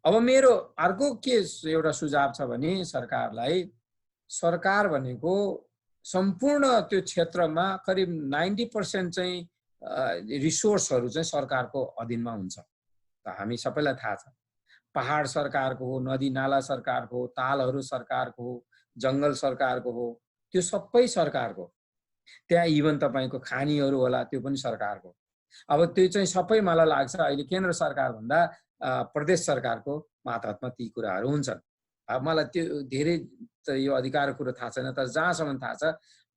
अब मेरो अर्को के एउटा सुझाव छ भने सरकारलाई, सरकार भनेको सम्पूर्ण त्यो क्षेत्रमा करिब 90% चाहिँ रिसोर्सहरु चाहिँ सरकारको अधीनमा हुन्छ। त हामी सबैलाई थाहा छ, पहाड सरकारको हो, नदी नाला सरकारको हो, तालहरु सरकारको हो, जंगल सरकारको हो, त्यो सबै सरकारको। त्यहाँ इभन तपाईको खानीहरु होला त्यो पनि सरकारको। अब त्यो चाहिँ सबै मलाई लाग्छ अहिले केन्द्र सरकार भन्दा प्रदेश सरकारको मातहतमा ती कुराहरु हुन्छन्। अब मलाई त्यो धेरै यो अधिकारको कुरा थाहा छैन, तर जहाँसम्म थाहा छ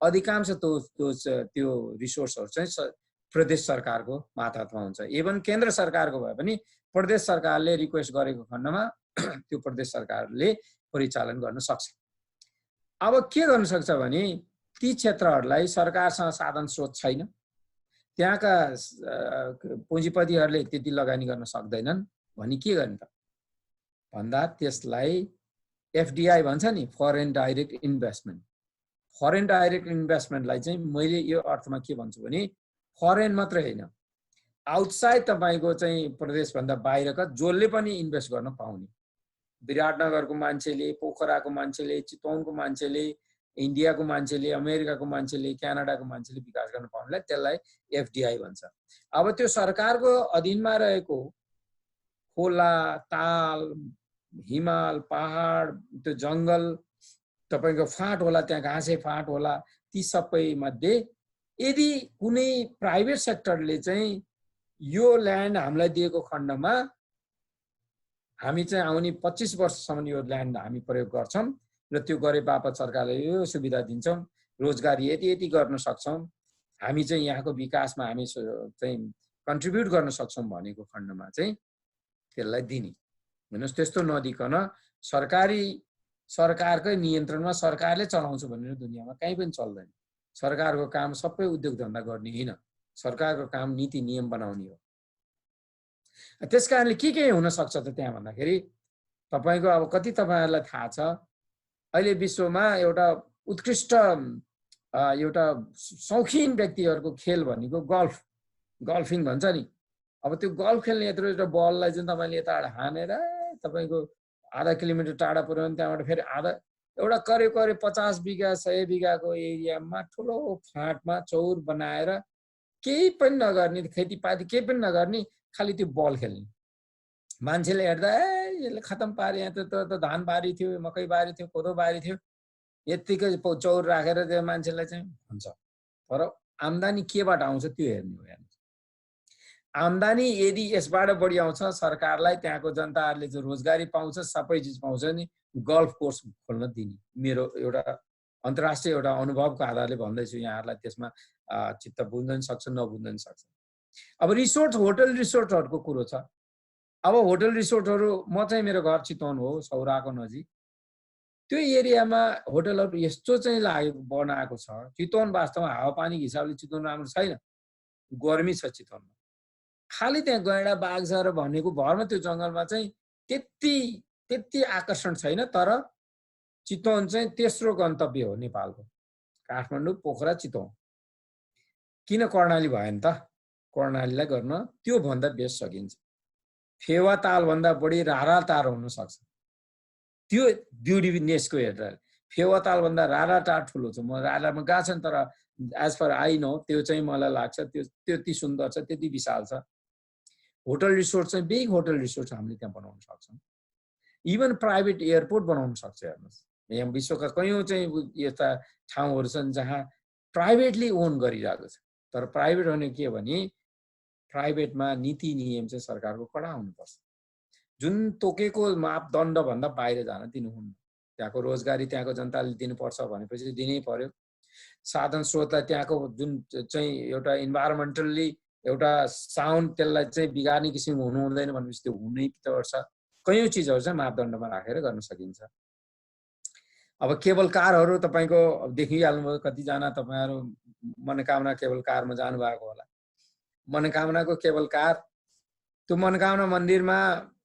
अधिकांश त्यो रिसोर्सहरु चाहिँ प्रदेश सरकारको मातहतमा हुन्छ। इभन केन्द्र सरकारको भए पनि प्रदेश सरकारले रिक्वेस्ट गरेको खण्डमा त्यो प्रदेश सरकारले परिचालन गर्न सक्छ। अब के गर्न सक्छ भने ती क्षेत्रहरुलाई सरकारसँग साधन स्रोत छैन, त्यहाँका पुँजीपतिहरुले त्यति लगानी गर्न सक्दैनन् भनी के गर्ने त भन्दा त्यसलाई एफडीआई भन्छ नि, foreign direct investment. Foreign direct इन्भेस्टमेन्टलाई चाहिँ मैले यो अर्थमा के भन्छु भने फरेन मात्रै हैन, आउटसाइड तपाईको चाहिँ प्रदेश भन्दा बाहिरका जसले पनि इन्भेस्ट गर्न पाउने, विराटनगरको मान्छेले, पोखराको मान्छेले, चितवनको मान्छेले, इन्डियाको मान्छेले, अमेरिकाको मान्छेले, क्यानाडाको मान्छेले विकास गर्न पाउनेलाई त्यसलाई एफडीआई भन्छ। अब त्यो सरकारको अधीनमा रहेको खोला, ताल, हिमाल, पहाड, त्यो जंगल, तपाईको फाँट होला, त्यहाँ घाँसे फाँट होला, ती सबै मध्ये यदि कुनै प्राइभेट सेक्टरले चाहिँ यो ल्यान्ड हामीलाई दिएको खण्डमा हामी चाहिँ आउने 25 वर्षसम्म यो ल्यान्ड हामी प्रयोग गर्छौं र त्यो गरे बापत सरकारले यो सुविधा दिन्छौं, रोजगारी यति गर्न सक्छौं, हामी चाहिँ यहाँको विकासमा हामी चाहिँ कन्ट्रिब्युट गर्न सक्छौं भनेको खण्डमा चाहिँ त्यसलाई दिने। भन्नुस् त्यस्तो नदिकन सरकारकै नियन्त्रणमा सरकारले चलाउँछ भनेर दुनियाँमा कहीँ पनि चल्दैन। सरकारको काम सबै उद्योग धन्दा गर्ने हैन, सरकारको काम नीति नियम बनाउने हो। त्यसकारणले के हुन सक्छ त त्यहाँ भन्दाखेरि तपाईको अब कति तपाईहरुलाई थाहा छ अहिले विश्वमा एउटा उत्कृष्ट एउटा शौखिन व्यक्तिहरुको खेल भनेको गल्फिङ भन्छ नि। अब त्यो गल्फ खेल्ने यत्रो एउटा बललाई चाहिँ तपाईले यताबाट हानेर तपाईको आधा किलोमिटर टाढा पुर्याउनु, त्यहाँबाट फेरि आधा एउटा करिब 50 बिघा 100 बिघाको एरियामा ठुलो फाँटमा चौर बनाएर केही पनि नगर्ने, खेतीपाती केही पनि नगर्ने, खाली त्यो बल खेल्ने। मान्छेले हेर्दा यसले खतम पारे, यहाँ त धान बारी थियो, मकै बारी थियो, कोदो बारी थियो, यतिकै चौर राखेर त्यो मान्छेलाई चाहिँ हुन्छ। तर आम्दानी केबाट आउँछ त्यो हेर्नु हो। आम्दानी यदि यसबाट बढी आउँछ, सरकारलाई त्यहाँको जनताहरूले जो रोजगारी पाउँछ, सबै चिज पाउँछ नि, गल्फ कोर्स खोल्न दिने। मेरो एउटा अन्तर्राष्ट्रिय एउटा अनुभवको आधारले भन्दैछु यहाँहरूलाई, त्यसमा चित्त बुझ्न सक्छ नबुझ्न सक्छ। अब रिसोर्ट, होटल रिसोर्टहरुको कुरो छ। अब होटल रिसोर्टहरु, म चाहिँ मेरो घर चितवन हो, सौराको नजिक, त्यो एरियामा होटलहरु यस्तो चाहिँ बनाएको छ। चितवन वास्तवमा हावापानीको हिसाबले चितवन राम्रो छैन, गर्मी छ चितवनमा, खाली त्यहाँ गैंडा बाघ छ र भनेको भरमा त्यो जंगलमा चाहिँ त्यति आकर्षण छैन। तर चितवन चाहिँ तेस्रो गन्तव्य हो नेपालको, काठमाडौँ, पोखरा, चितवन। किन कर्णाली भएन त? कर्णालीलाई गर्न त्यो भन्दा बेस्ट सकिन्छ। फेवा ताल भन्दा बढी रारा तार हुन सक्छ त्यो ब्युटीनेसको हेरेर। फेवा ताल भन्दा रारा तार ठुलो छ। म रारामा गएको छैन, तर एज फर आई नो त्यो चाहिँ मलाई लाग्छ त्यो त्यति सुन्दर छ, त्यति विशाल छ। होटल रिसोर्ट चाहिँ बिग होटल रिसोर्ट हामीले त्यहाँ बनाउन सक्छौं। इभन प्राइभेट एयरपोर्ट बनाउन सक्छ। हेर्नुस्, यहाँ विश्वका कयौं चाहिँ यस्ता ठाउँहरु छन् जहाँ प्राइभेटली ओन गरिरहेको छ। तर प्राइभेट भने के भने प्राइभेटमा नीति नियम चाहिँ सरकारको कडा हुनुपर्छ। जुन तोकेको मापदण्ड भन्दा बाहिर जान दिनुहुन्न। त्यहाँको रोजगारी त्यहाँको जनताले दिनुपर्छ भनेपछि दिनै पर्यो। साधन स्रोतलाई त्यहाँको जुन चाहिँ एउटा इन्भाइरोमेन्टल्ली एउटा साउन्ड, त्यसलाई चाहिँ बिगार्ने किसिमको हुनु हुँदैन भनेपछि त्यो हुनै पर्छ। कयौं चिजहरु चाहिँ मापदण्डमा राखेर गर्न सकिन्छ। अब केबल कारहरू तपाईको देखिहाल्नुभयो, कतिजना तपाईहरु मनोकामना केबल कारमा जानु भएको होला। मनोकामनाको केबल कार, त्यो मनोकामना मन्दिरमा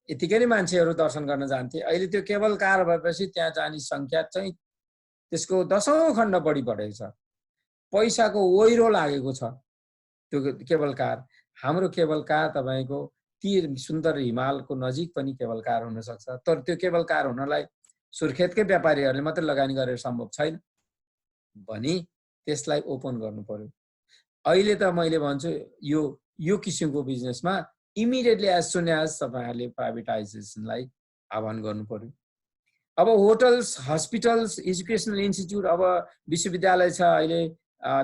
यतिकै नै मान्छेहरू दर्शन गर्न जान्थे। अहिले त्यो केबल कार भएपछि त्यहाँ जाने संख्या चाहिँ त्यसको 10औं खण्ड बढी बढेको छ। पैसाको ओइरो लागेको छ त्यो केबल कार। हाम्रो केबल कार तपाईको ती सुन्दर हिमालको नजिक पनि केबल कार हुन सक्छ, तर त्यो केबल कार हुनलाई सुर्खेतकै व्यापारीहरूले मात्र लगानी गरेर सम्भव छैन भनी त्यसलाई ओपन गर्नु पर्यो। अहिले त मैले भन्छु यो किसिमको बिजनेसमा इमिडिएटली एज सुन एज तपाईहरुले प्राइभेटाइजेसनलाई आह्वान गर्नु पर्यो। अब होटल्स, हस्पिटल्स, एजुकेशनल इन्स्टिट्युट, अब विश्वविद्यालय छ अहिले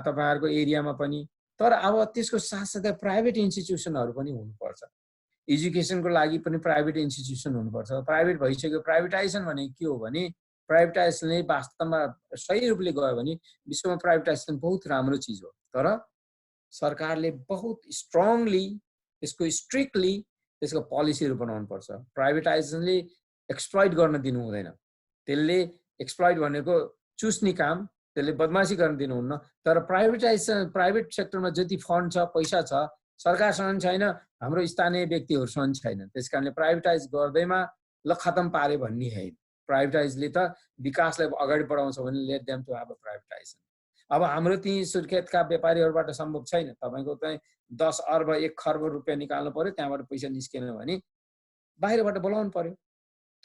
तपाईहरुको एरियामा पनि, तर अब त्यसको साथसाथै प्राइभेट इन्स्टिट्युसनहरु पनि हुनुपर्छ। एजुकेसनको लागि पनि प्राइभेट इन्स्टिट्युसन हुनुपर्छ। प्राइभेट भइसक्यो। प्राइभेटाइजेसन भने के हो भने प्राइभेटाइजेसनले वास्तवमा सही रूपले गयो भने विश्वमा प्राइभेटाइजेसन बहुत राम्रो चीज हो, तर सरकारले बहुत स्ट्रङली यसको स्ट्रिक्टली त्यसको पोलिसीहरु बनाउनु पर्छ। प्राइभेटाइजेसनले एक्सप्लोइट गर्न दिनु हुँदैन। त्यसले एक्सप्लोइट भनेको चुस्ने काम, त्यसले बदमाशी गर्न दिनुहुन्न। तर प्राइभेटाइजेसन, प्राइभेट सेक्टरमा जति फन्ड छ, पैसा छ, सरकारसँग छैन, हाम्रो स्थानीय व्यक्तिहरुसँग छैन। त्यसकारणले प्राइभेटाइज गर्दैमा ल खतम पारे भन्ने हैन। प्राइभेटाइजले त विकासलाई अगाडि बढाउँछ भने let them to have a privatization. अब हाम्रो ती सुर्खेतका व्यापारीहरुबाट सम्भव छैन। तपाईको चाहिँ 10 अर्ब 1 खर्ब रुपैयाँ निकाल्नु पर्यो, त्यहाँबाट पैसा निस्केन भने बाहिरबाट बोलाउनु पर्यो।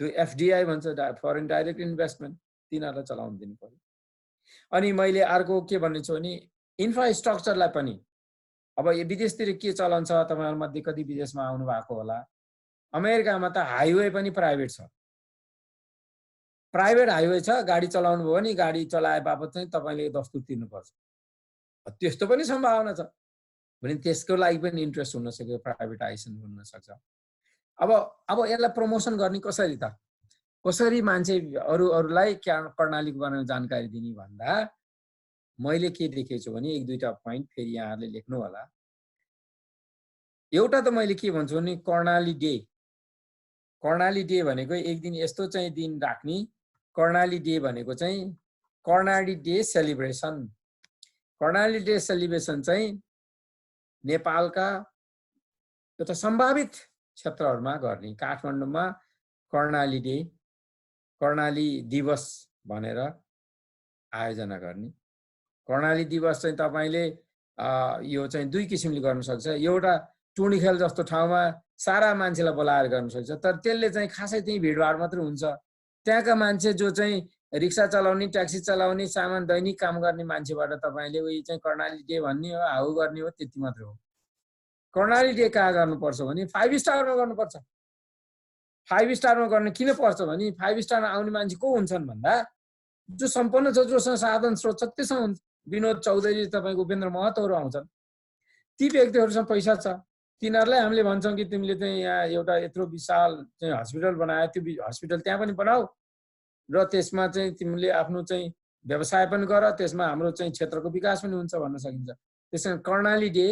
त्यो एफडीआई भन्छ, फरेन डाइरेक्ट इन्भेस्टमेन्ट, तिनीहरुलाई चलाउन दिनु पर्यो। अनि मैले अर्को के भन्ने छु भने इन्फ्रास्ट्रक्चरलाई पनि, अब यो विदेशतिर के चलन छ, तपाईहरु मध्ये कति विदेशमा आउनु भएको होला। अमेरिकामा त हाइवे पनि प्राइभेट छ। प्राइभेट हाइवे छ, गाडी चलाउनु भयो भने गाडी चलाए बापत चाहिँ तपाईले दस्तुर तिर्नुपर्छ। त्यस्तो पनि सम्भावना छ भने त्यसको लागि पनि इन्ट्रेस्ट हुन सक्यो, प्राइभेटाइजेसन हुन सक्छ। अब यसलाई प्रमोसन गर्ने कसरी त? कसरी मान्छे अरूलाई कर्णालीको बारेमा जानकारी दिने भन्दा मैले के देखेको छु भने एक दुईटा प्वाइन्ट फेरि यहाँहरुले लेख्नु होला। एउटा त मैले के भन्छु भने कर्णाली डे। कर्णाली डे भनेको एक दिन यस्तो चाहिँ दिन राख्ने। कर्णाली डे भनेको चाहिँ Karnali day celebration. Karnali day celebration चाहिँ नेपालका एउटा सम्भावित क्षेत्रहरुमा गर्ने। काठमाडौँमा कर्णाली डे, कर्णाली दिवस भनेर आयोजना गर्ने। कर्णाली दिवस चाहिँ तपाईले यो चाहिँ दुई किसिमले गर्न सक्छ। एउटा टुँडीखेल जस्तो ठाउँमा सारा मान्छेलाई बोलाएर गर्न सक्छ, तर त्यसले चाहिँ खासै त्यही भिडभाड मात्र हुन्छ। त्यहाँका मान्छे जो चाहिँ रिक्सा चलाउने, ट्याक्सी चलाउने, सामान दैनिक काम गर्ने मान्छेबाट तपाईले उही चाहिँ कर्णाली डे भन्ने हो, हाउ गर्ने हो, त्यति मात्र हो। कर्णाली डे कहाँ गर्नुपर्छ भने 5 स्टारमा गर्नुपर्छ। 5 स्टारमा गर्न किन पर्छ भने 5 स्टारमा आउने मान्छे को हुन्छन् भन्दा जो सम्पन्न छ, जोसँग साधन स्रोत छ, त्यससँग हुन्छ। विनोद चौधरी, तपाईको उपेन्द्र महतोहरु आउँछन्। ती व्यक्तिहरुसँग पैसा छ, तिनीहरुलाई हामीले भन्छौं कि तिमीले चाहिँ यहाँ एउटा यत्रो विशाल चाहिँ हस्पिटल बनायो, त्यो हस्पिटल त्यहाँ पनि बनाऊ र त्यसमा चाहिँ तिमीले आफ्नो चाहिँ व्यवसाय पनि गर, त्यसमा हाम्रो चाहिँ क्षेत्रको विकास पनि हुन्छ भन्न सकिन्छ। त्यसैले कर्णाली डे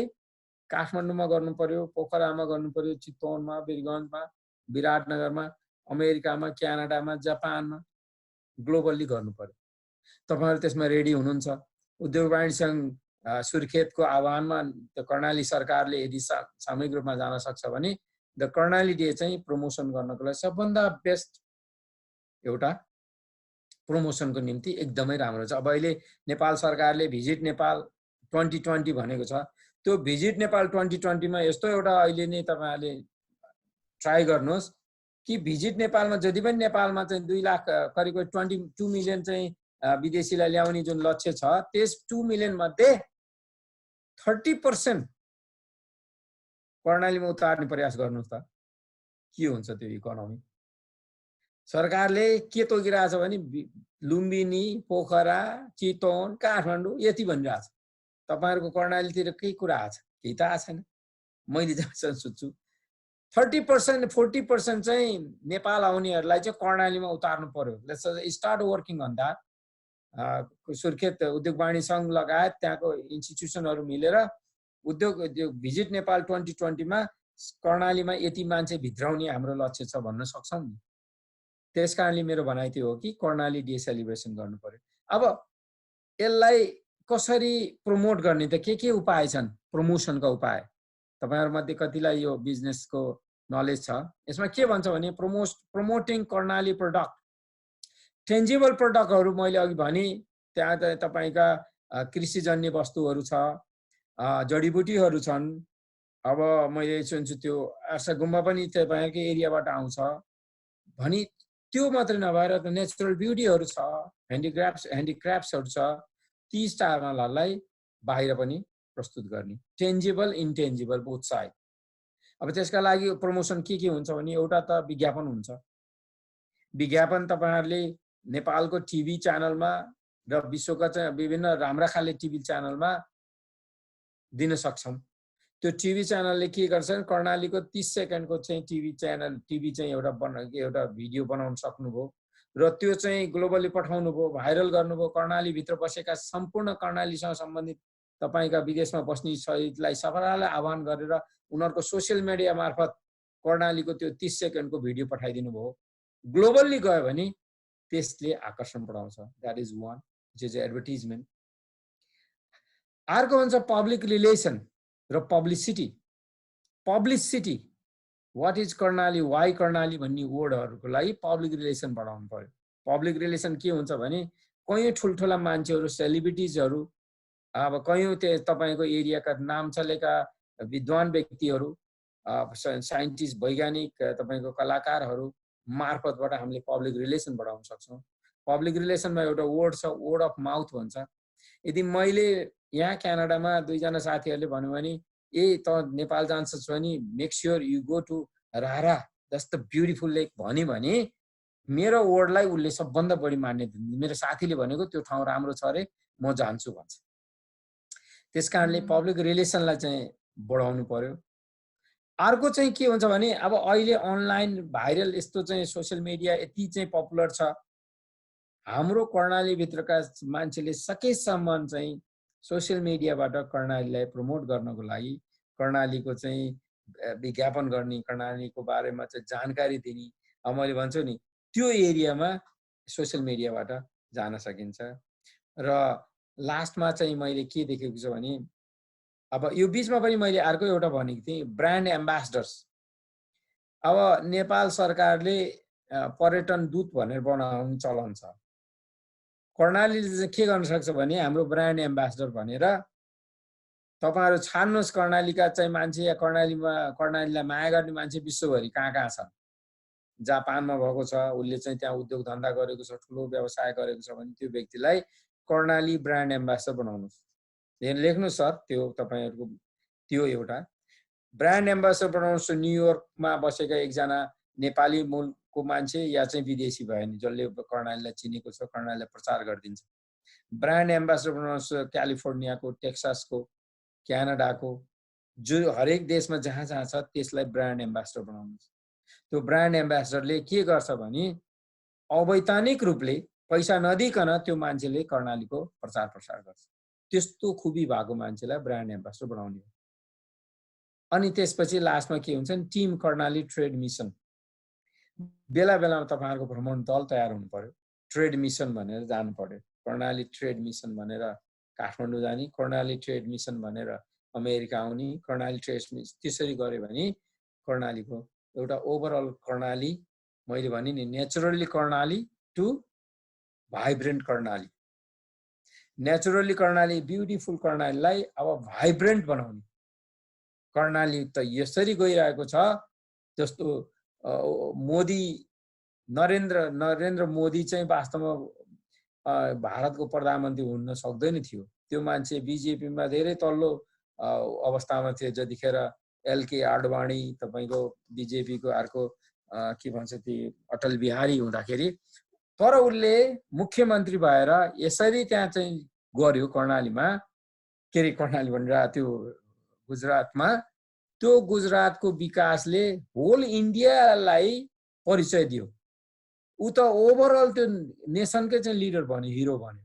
काठमाडौँमा गर्नु पर्यो, पोखरामा गर्नु पर्यो, चितवनमा, वीरगञ्जमा, विराटनगरमा, अमेरिकामा, क्यानाडामा, जापानमा, ग्लोबली गर्नु पर्यो। तपाईहरु त्यसमा रेडी हुनुहुन्छ? उद्योग वाणिज्य संघ सुर्खेतको आह्वानमा कर्णाली सरकारले यदि सामूहिक रूपमा जान सक्छ भने द कर्णाली डे चाहिँ प्रमोसन गर्नको लागि सबभन्दा बेस्ट एउटा प्रमोसनको निम्ति एकदमै राम्रो छ। अब अहिले नेपाल सरकारले भिजिट नेपाल 2020 भनेको छ। त्यो भिजिट नेपाल 2020 मा यस्तो एउटा अहिले नै तपाईहरुले ट्राई गर्नुहोस् कि भिजिट नेपालमा जति पनि नेपालमा चाहिँ 2 लाख करिब 22 मिलियन चाहिँ विदेशीलाई ल्याउने जुन लक्ष्य छ, त्यस 2 मिलियन मध्ये 30% कर्णालीमा उतार्ने प्रयास गर्नुहोस् त के हुन्छ त्यो इकोनोमी। सरकारले के तोकिरहेछ भने लुम्बिनी, पोखरा, चितवन, काठमाडौँ यति भनिरहेछ। तपाईहरुको कर्णालीतिर केही कुरा आछ? केही त आछ छैन। मैले जहाँसम्म सोच्छु 30% 40% चाहिँ नेपाल आउनेहरुलाई चाहिँ कर्णालीमा उतार्नु पर्यो। Let's start working on that. Surkhet उद्योग वाणिज्य संघ लगायत त्यहाँको इन्स्टिट्युसनहरु मिलेर उद्योग भिजिट नेपाल 2020 मा कर्णालीमा यति मान्छे भित्राउने हाम्रो लक्ष्य छ भन्न सक्छौं नि। त्यसकारणले मेरो भनाइ त्यो हो कि कर्णाली डे सेलिब्रेसन गर्नु पर्यो। अब यसलाई कसरी प्रमोट गर्ने त के उपाय छन् प्रमोसनका उपाय? तपाईहरुमध्ये कतिलाई यो बिजनेसको नलेज छ? यसमा के भन्छ भने प्रमोटिङ कर्णाली प्रोडक्ट, टेन्जिबल प्रोडक्टहरु मैले अघि भने त्यहाँ त तपाईका कृषिजन्य वस्तुहरु छ, जडीबुटीहरु छन्। अब मैले सुन्छु त्यो आशा गुम्बा पनि तपाईकै एरियाबाट आउँछ भनी त्यो मात्र नभएर त नेचुरल ब्युटीहरु छ, ह्यान्डिक्राफ्ट्सहरु छ, ती चामलहरुलाई बाहिर पनि प्रस्तुत गर्ने, टेन्जिबल इन्टेन्जिबल बोथ साइड। अब त्यसका लागि प्रमोसन के हुन्छ भने एउटा त विज्ञापन हुन्छ। विज्ञापन तपाईहरुले नेपालको टिभी च्यानलमा र विश्वका चाहिँ विभिन्न राम्रा खाले टिभी च्यानलमा दिन सक्छौं। त्यो टिभी च्यानलले के गर्छन्, कर्णालीको 30 सेकेन्डको चाहिँ टिभी चाहिँ एउटा भिडियो बनाउन सक्नुभयो र त्यो चाहिँ ग्लोबली पठाउनु भयो, भाइरल गर्नुभयो। कर्णाली भित्र बसेका सम्पूर्ण कर्णालीसँग सम्बन्धित तपाईका विदेशमा बस्ने सहितलाई सबैलाई आह्वान गरेर उनीहरुको सोशल मिडिया मार्फत कर्णालीको त्यो 30 सेकेन्डको भिडियो पठाइदिनु भयो। ग्लोबली गयो भने त्यसले आकर्षण बढाउँछ। That is one, which is advertisement. अर्को हुन्छ पब्लिक रिलेसन र publicity. Publicity, what is Karnali, why Karnali भन्ने वर्डहरुको लागि पब्लिक रिलेसन बढाउनु पर्यो। पब्लिक रिलेसन के हुन्छ भने कयौं ठुलठुला मान्छेहरु, सेलिब्रिटिजहरु, अब कयौं तपाईको एरियाका नाम चलेका विद्वान व्यक्तिहरु, साइन्टिस्ट, वैज्ञानिक, तपाईको कलाकारहरु मार्फतबाट हामीले पब्लिक रिलेसन बढाउन सक्छौं। पब्लिक रिलेसनमा एउटा वर्ड छ, वर्ड अफ माउथ भन्छ। यदि मैले यहाँ क्यानाडामा दुईजना साथीहरुले भन्नु भने त नेपाल जान्छस् भने make sure you go to Rara, that's the beautiful lake भने मेरो वर्डलाई उले सबभन्दा बढी मान्यता दिन्छ। मेरो साथीले भनेको त्यो ठाउँ राम्रो छ रे, म जान्छु भन्छ। त्यसकारणले पब्लिक रिलेसनलाई चाहिँ बढाउनु पर्यो। अर्को चाहिँ के हुन्छ भने अब अहिले अनलाइन भाइरल यस्तो चाहिँ सोशल मिडिया यति चाहिँ पपुलर छ, हाम्रो कर्णाली भित्रका मान्छेले सकेसम्म चाहिँ सोशल मिडियाबाट कर्णालीलाई प्रमोट गर्नको लागि, कर्णालीको चाहिँ विज्ञापन गर्ने, कर्णालीको बारेमा चाहिँ जानकारी दिने, अब मैले भन्छु नि त्यो एरियामा सोशल मिडियाबाट जान सकिन्छ। र लास्टमा चाहिँ मैले के देखेको छु भने अब यो बीचमा पनि मैले अर्को एउटा भनेको थिएँ, ब्रान्ड एम्बेसडर्स। अब नेपाल सरकारले पर्यटन दूत भनेर बनाउने चलन छ। कर्णालीले चाहिँ के गर्न सक्छ भने हाम्रो ब्रान्ड एम्बेसडर भनेर तपाईहरु छान्नुस् कर्णालीका चाहिँ मान्छे या कर्णालीलाई माया गर्ने मान्छे विश्वभरि कहाँ छन्। जापानमा भएको छ, उसले चाहिँ त्यहाँ उद्योग धन्दा गरेको छ, ठुलो व्यवसाय गरेको छ भने त्यो व्यक्तिलाई कर्णाली ब्रान्ड एम्बेसडर बनाउनुस्। लेख्नु सर, त्यो तपाईहरुको त्यो एउटा ब्रान्ड एम्बेसडर बनाउनुस्। न्युयोर्कमा बसेका एकजना नेपाली मूलको मान्छे या चाहिँ विदेशी भयो नि जसले कर्णालीलाई चिनेको छ, कर्णालीलाई प्रचार गरिदिन्छ। ब्रान्ड एम्बेसडर बनाउनुस् क्यालिफोर्नियाको, टेक्सासको, क्यानाडाको, जो हरेक देशमा जहाँ छ त्यसलाई ब्रान्ड एम्बेसडर बनाउनुस्। त्यो ब्रान्ड एम्बेसडरले के गर्छ भने अवैधानिक रूपले पैसा नदिकन त्यो मान्छेले कर्णालीको प्रचार प्रसार गर्छ। त्यस्तो खुबी भएको मान्छेलाई ब्रान्ड एम्बेसडर बनाउने हो। अनि त्यसपछि लास्टमा के हुन्छ नि टिम कर्णाली ट्रेड मिसन। बेला बेलामा तपाईहरुको भ्रमण दल तयार हुनु पर्यो। ट्रेड मिसन भनेर जानु पर्यो। कर्णाली ट्रेड मिसन भनेर काठमाडौँ जाने, कर्णाली ट्रेड मिसन भनेर अमेरिका आउने, कर्णाली ट्रेड मिसन त्यसरी गर्यो भने कर्णालीको एउटा ओभरअल कर्णाली, मैले भने नि naturally Karnali to vibrant Karnali. Naturally Karnali, beautiful कर्णालीलाई अब भाइब्रेन्ट बनाउने। कर्णाली त यसरी गइरहेको छ जस्तो नरेन्द्र मोदी चाहिँ वास्तवमा भारतको प्रधानमन्त्री हुन सक्दैन थियो। त्यो मान्छे बीजेपीमा धेरै तल्लो अवस्थामा थियो जतिखेर एलके आडवाणी तपाईको बीजेपीको अर्को के भन्छ ती अटल बिहारी हुँदाखेरि, तर उनले मुख्यमन्त्री भएर यसरी त्यहाँ चाहिँ गर्यो कर्णालीमा, के रे कर्णाली भनेर त्यो गुजरातमा। त्यो गुजरातको विकासले होल इन्डियालाई परिचय दियो। उ त ओभरअल त्यो नेसनकै चाहिँ लिडर बन्यो, हिरो बन्यो।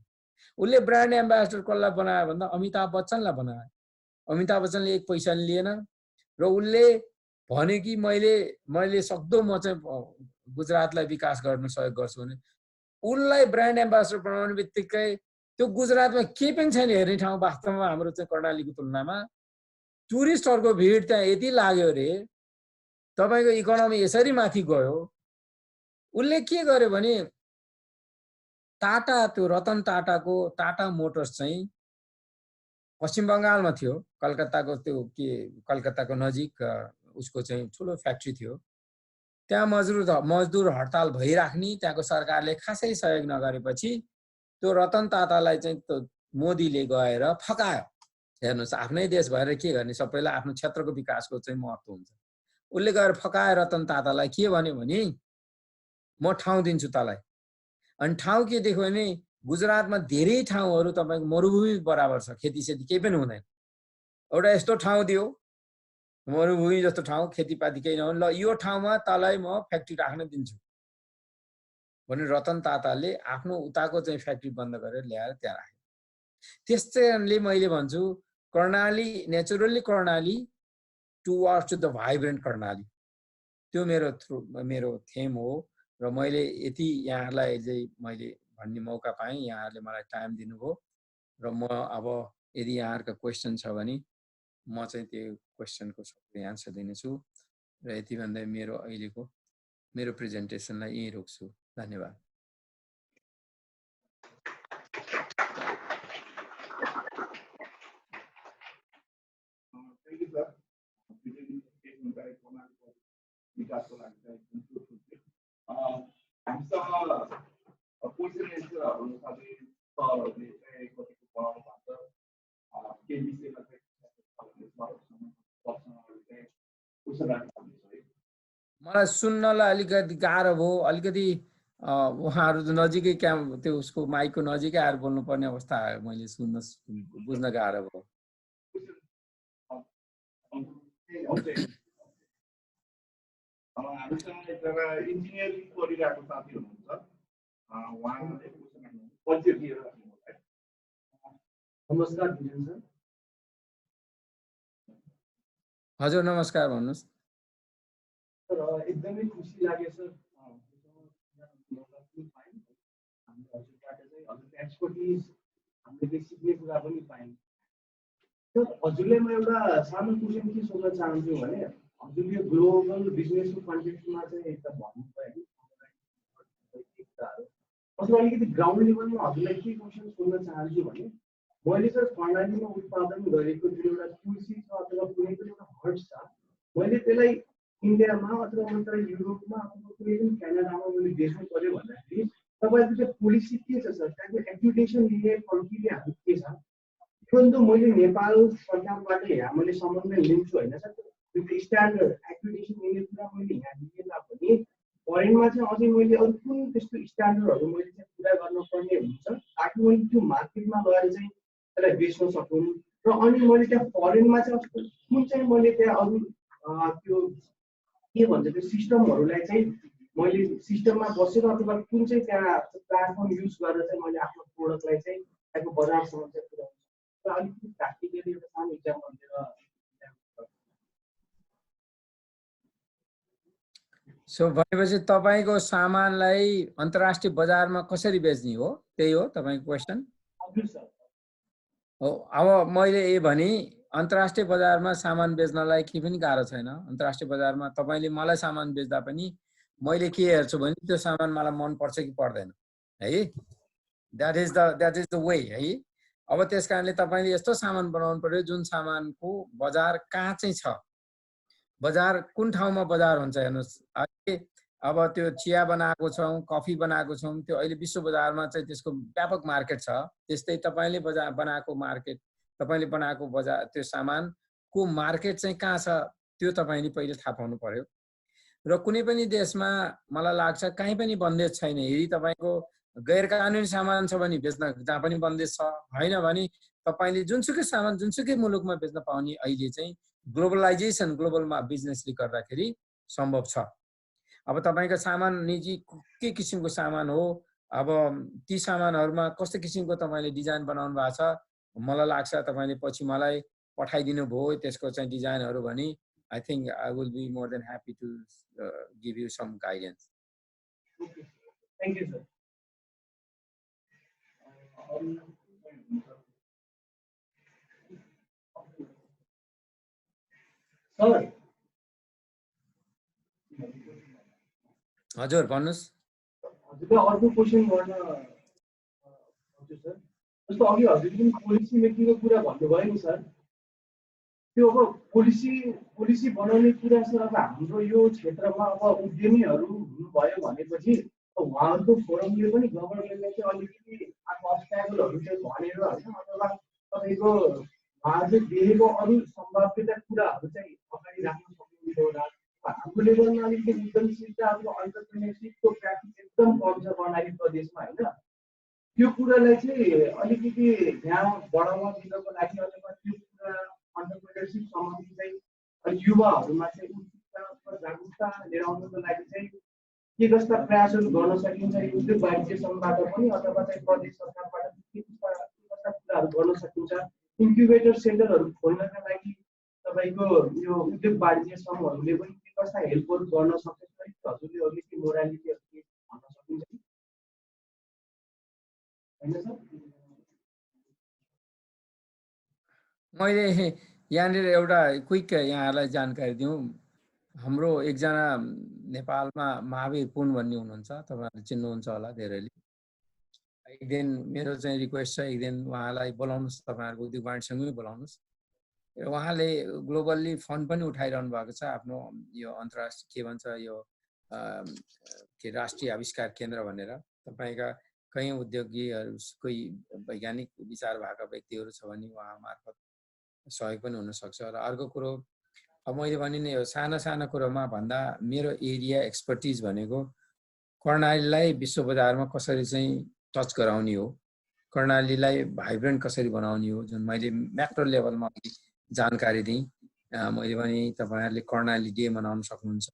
उसले ब्रान्ड एम्बेसडर कसलाई बनायो भन्दा अमिताभ बच्चनलाई बनायो। अमिताभ बच्चनले एक पैसा लिएन र उसले भन्यो कि मैले सक्दो म चाहिँ गुजरातलाई विकास गर्न सहयोग गर्छु भने उनलाई ब्रान्ड एम्बेसडर बनाउने बित्तिकै त्यो गुजरातमा केही पनि छैन हेर्ने ठाउँ वास्तवमा हाम्रो चाहिँ कर्णालीको तुलनामा टुरिस्टहरूको भिड त्यहाँ यति लाग्यो रे तपाईको इकोनोमी यसरी माथि गयो उनले के गर्यो भने टाटा त्यो रतन टाटाको टाटा मोटर्स चाहिँ पश्चिम बङ्गालमा थियो कलकत्ताको त्यो के कलकत्ताको नजिक उसको चाहिँ ठुलो फ्याक्ट्री थियो त्यहाँ मजदुर हडताल भइराख्ने त्यहाँको सरकारले खासै सहयोग नगरेपछि त्यो रतन टाटालाई चाहिँ त्यो मोदीले गएर फकायो हेर्नुस् आफ्नै देश भएर के गर्ने सबैलाई आफ्नो क्षेत्रको विकासको चाहिँ महत्त्व हुन्छ उसले गएर फकायो रतन टाटालाई के भन्यो भने म ठाउँ दिन्छु तँलाई अनि ठाउँ के देख्यो भने गुजरातमा धेरै ठाउँहरू तपाईको मरुभूमि बराबर छ खेतीसेती केही पनि हुँदैन एउटा यस्तो ठाउँ दियो मरुभूमि जस्तो ठाउँ खेतीपाती केही नहुन् ल यो ठाउँमा तँलाई म फ्याक्ट्री राख्न दिन्छु भने रतन टाटाले आफ्नो उताको चाहिँ फ्याक्ट्री बन्द गरेर ल्याएर त्यहाँ राखे त्यसैले मैले भन्छु Karnali naturally Karnali towards to the vibrant Karnali त्यो मेरो थेम हो र मैले यति यहाँहरूलाई चाहिँ मैले भन्ने मौका पाएँ यहाँहरूले मलाई टाइम दिनुभयो र म अब यदि यहाँहरूका क्वेसन छ भने म चाहिँ त्यो क्वेसनको सबै एन्सर दिनेछु र यति भन्दै मेरो अहिलेको मेरो प्रेजेन्टेसनलाई यहीँ रोक्छु धन्यवाद विकासको लागि हामीसँग क्वेसन एन्सरहरू साथै सरहरूले चाहिँ कतिको बनाउनु भएको छ के विषयमा मलाई सुन्नलाई अलिकति गाह्रो भयो अलिकति उहाँहरू नजिकै त्यो उसको माइकको नजिकै आएर बोल्नुपर्ने अवस्था आयो मैले बुझ्न गाह्रो भयो हामीसँग एकजना इन्जिनियरिङ गरिरहेको साथी हुनुहुन्छ उहाँले नमस्कार भिजन सर हजुर नमस्कार भन्नुहोस् सर एकदमै खुसी लाग्यो सर हजुरको एक्सपर्टिज हामीले सिक्ने कुरा पनि पायौँ सर हजुरले म एउटा सानो क्वेसन के सोध्न चाहन्छु भने हजुरले ग्लोबल बिजनेसको कन्टेक्स्टमा चाहिँ एकदम भन्नुभयो अथवा अलिकति ग्राउन्ड लेभलमा हजुरलाई के क्वेसन सोध्न चाहन्छु भने मैले सर कर्णालीमा उत्पादन गरेको जुन एउटा तुलसी छ अथवा कुनै पनि एउटा हर्ट छ मैले त्यसलाई इन्डियामा अथवा मात्र युरोपमा अथवा कुनै पनि क्यानाडामा मैले बेच्नु पर्यो भन्दाखेरि तपाईँको चाहिँ पोलिसी के छ सर त्यहाँको एक्युडेसन लिने प्रक्रिया के छ इभन त मैले नेपाल सरकारबाट यहाँ मैले समन्वय लिन्छु होइन सर त्यो स्ट्यान्डर्ड एक्युडेसन लिने कुरा मैले यहाँ लिएन भने फरेनमा चाहिँ अझै मैले अरू कुन त्यस्तो स्ट्यान्डर्डहरू मैले चाहिँ पुरा गर्नुपर्ने हुन्छ ताकि मैले त्यो मार्केटमा लगेर चाहिँ त्यसलाई बेच्न सकौँ र अनि मैले त्यहाँ फरेनमा चाहिँ कुन चाहिँ मैले त्यहाँ अरू त्यो के भन्छ त्यो सिस्टमहरूलाई चाहिँ मैले सिस्टममा बसेर अथवा कुन चाहिँ त्यहाँ प्लेटफर्म युज गरेर चाहिँ मैले आफ्नो प्रोडक्टलाई चाहिँ त्यहाँको बजारसम्म चाहिँ पुर्याउँछु र अलिकति प्र्याक्टिकली एउटा सानो इक्जाम्पल दिएर सो भनेपछि तपाईको सामानलाई अन्तर्राष्ट्रिय बजारमा कसरी बेच्ने हो त्यही हो तपाईको क्वेसन हो अब मैले ए भने अन्तर्राष्ट्रिय बजारमा सामान बेच्नलाई केही पनि गाह्रो छैन अन्तर्राष्ट्रिय बजारमा तपाईले मलाई सामान बेच्दा पनि मैले के हेर्छु भने त्यो सामान मलाई मन पर्छ कि पर्दैन है द्याट इज द वे है अब त्यसकारणले तपाईले यस्तो सामान बनाउनु पर्यो जुन सामानको बजार कहाँ चाहिँ छ बजार कुन ठाउँमा बजार हुन्छ हेर्नुस् अब त्यो चिया बनाएको छौं कफी बनाएको छौं त्यो अहिले विश्व बजारमा चाहिँ त्यसको व्यापक मार्केट छ त्यस्तै तपाईले बजार बनाएको मार्केट तपाईले बनाएको बजार त्यो सामानको मार्केट चाहिँ कहाँ छ त्यो तपाईले पहिले थाहा पाउनु पर्यो र कुनै पनि देशमा मलाई लाग्छ कहीँ पनि बन्देज छैन यदि तपाईको गैर कानुनी सामान छ भने बेच्न जहाँ पनि बन्देज छ हैन भने तपाईले जुनसुकै सामान जुनसुकै मुलुकमा बेच्न पाउने अहिले चाहिँ ग्लोबलाइजेसन ग्लोबलमा बिजनेसले गर्दाखेरि सम्भव छ अब तपाईको सामान निजी के किसिमको सामान हो अब ती सामानहरुमा कस्तो किसिमको तपाईले डिजाइन बनाउनु भएको छ मलाई लाग्छ तपाईले पछि मलाई पठाइदिनु भयो त्यसको चाहिँ डिजाइनहरु भनी I think I will be more than happy to give you some guidance. Okay thank you sir. Sir हजुर भन्नुस्। हजुरलाई अर्को क्वेसन गर्न हजुर सर, जस्तो अघि हजुरले पनि पोलिसी मेकिङको कुरा भन्नुभयो नि सर, त्यो अब पोलिसी बनाउने कुरा सर अब हाम्रो यो क्षेत्रमा अब उद्यमीहरू हुनुभयो भनेपछि उहाँहरूको फोरमले पनि गभर्मेन्टलाई चाहिँ अलिकति आफ्नो अब्स्ट्याकलहरू चाहिँ भनेर होइन, अथवा तपाईँको उहाँहरूले देखेको अरू सम्भाव्यता कुराहरू चाहिँ अगाडि राख्न सक्नुहुन्छ होला। हाम्रो लेभलमा अलिकति उद्यमशीलता अथवा अन्टरप्रेन्योरसिपको प्र्याक्टिस एकदम कम छ कर्णाली प्रदेशमा होइन, त्यो कुरालाई चाहिँ अलिकति यहाँ बढावा दिनको लागि अथवा त्यो कुरा अन्टरप्रेन्योरसिप सम्बन्धी चाहिँ युवाहरूमा चाहिँ उत्सुकता अथवा जागरुकता लिएर आउनको लागि चाहिँ के कस्ता प्रयासहरू गर्न सकिन्छ उद्योग वाणिज्य सङ्घबाट पनि अथवा चाहिँ प्रदेश सरकारबाट के कस्ता कुराहरू गर्न सकिन्छ, इन्क्युबेटर सेन्टरहरू खोल्नका लागि तपाईँको यो उद्योग वाणिज्य सङ्घहरूले पनि के कस्ता हेल्पहरू गर्न सक्छ हजुरले अलिकति मोरालिटीहरू के भन्न सकिन्छ होइन सर? मैले यहाँनिर एउटा क्विक यहाँलाई जानकारी दिउँ। हाम्रो एकजना नेपालमा महावीर पुन भन्ने हुनुहुन्छ, तपाईँहरूले चिन्नुहुन्छ होला धेरैले। एक दिन मेरो चाहिँ रिक्वेस्ट छ, एक दिन उहाँलाई बोलाउनुहोस्, तपाईँहरूको उद्योग वाणिज्यसँगै बोलाउनुहोस्। उहाँले ग्लोबल्ली फन्ड पनि उठाइरहनु भएको छ आफ्नो यो अन्तर्राष्ट्रिय के भन्छ यो के राष्ट्रिय आविष्कार केन्द्र भनेर। तपाईँका कहीँ उद्योगीहरू कोही वैज्ञानिक विचार भएका व्यक्तिहरू छ भने उहाँ मार्फत सहयोग पनि हुनसक्छ। र अर्को कुरो अब मैले भने नि यो साना साना कुरोमा भन्दा मेरो एरिया एक्सपर्टिज भनेको कर्णालीलाई विश्व बजारमा कसरी चाहिँ टच गराउने हो, कर्णालीलाई भाइब्रेन्ट कसरी बनाउने हो, जुन मैले म्याक्रो लेभलमा जानकारी दिएँ। मैले भने तपाईँहरूले कर्णाली डे मनाउन सक्नुहुन्छ,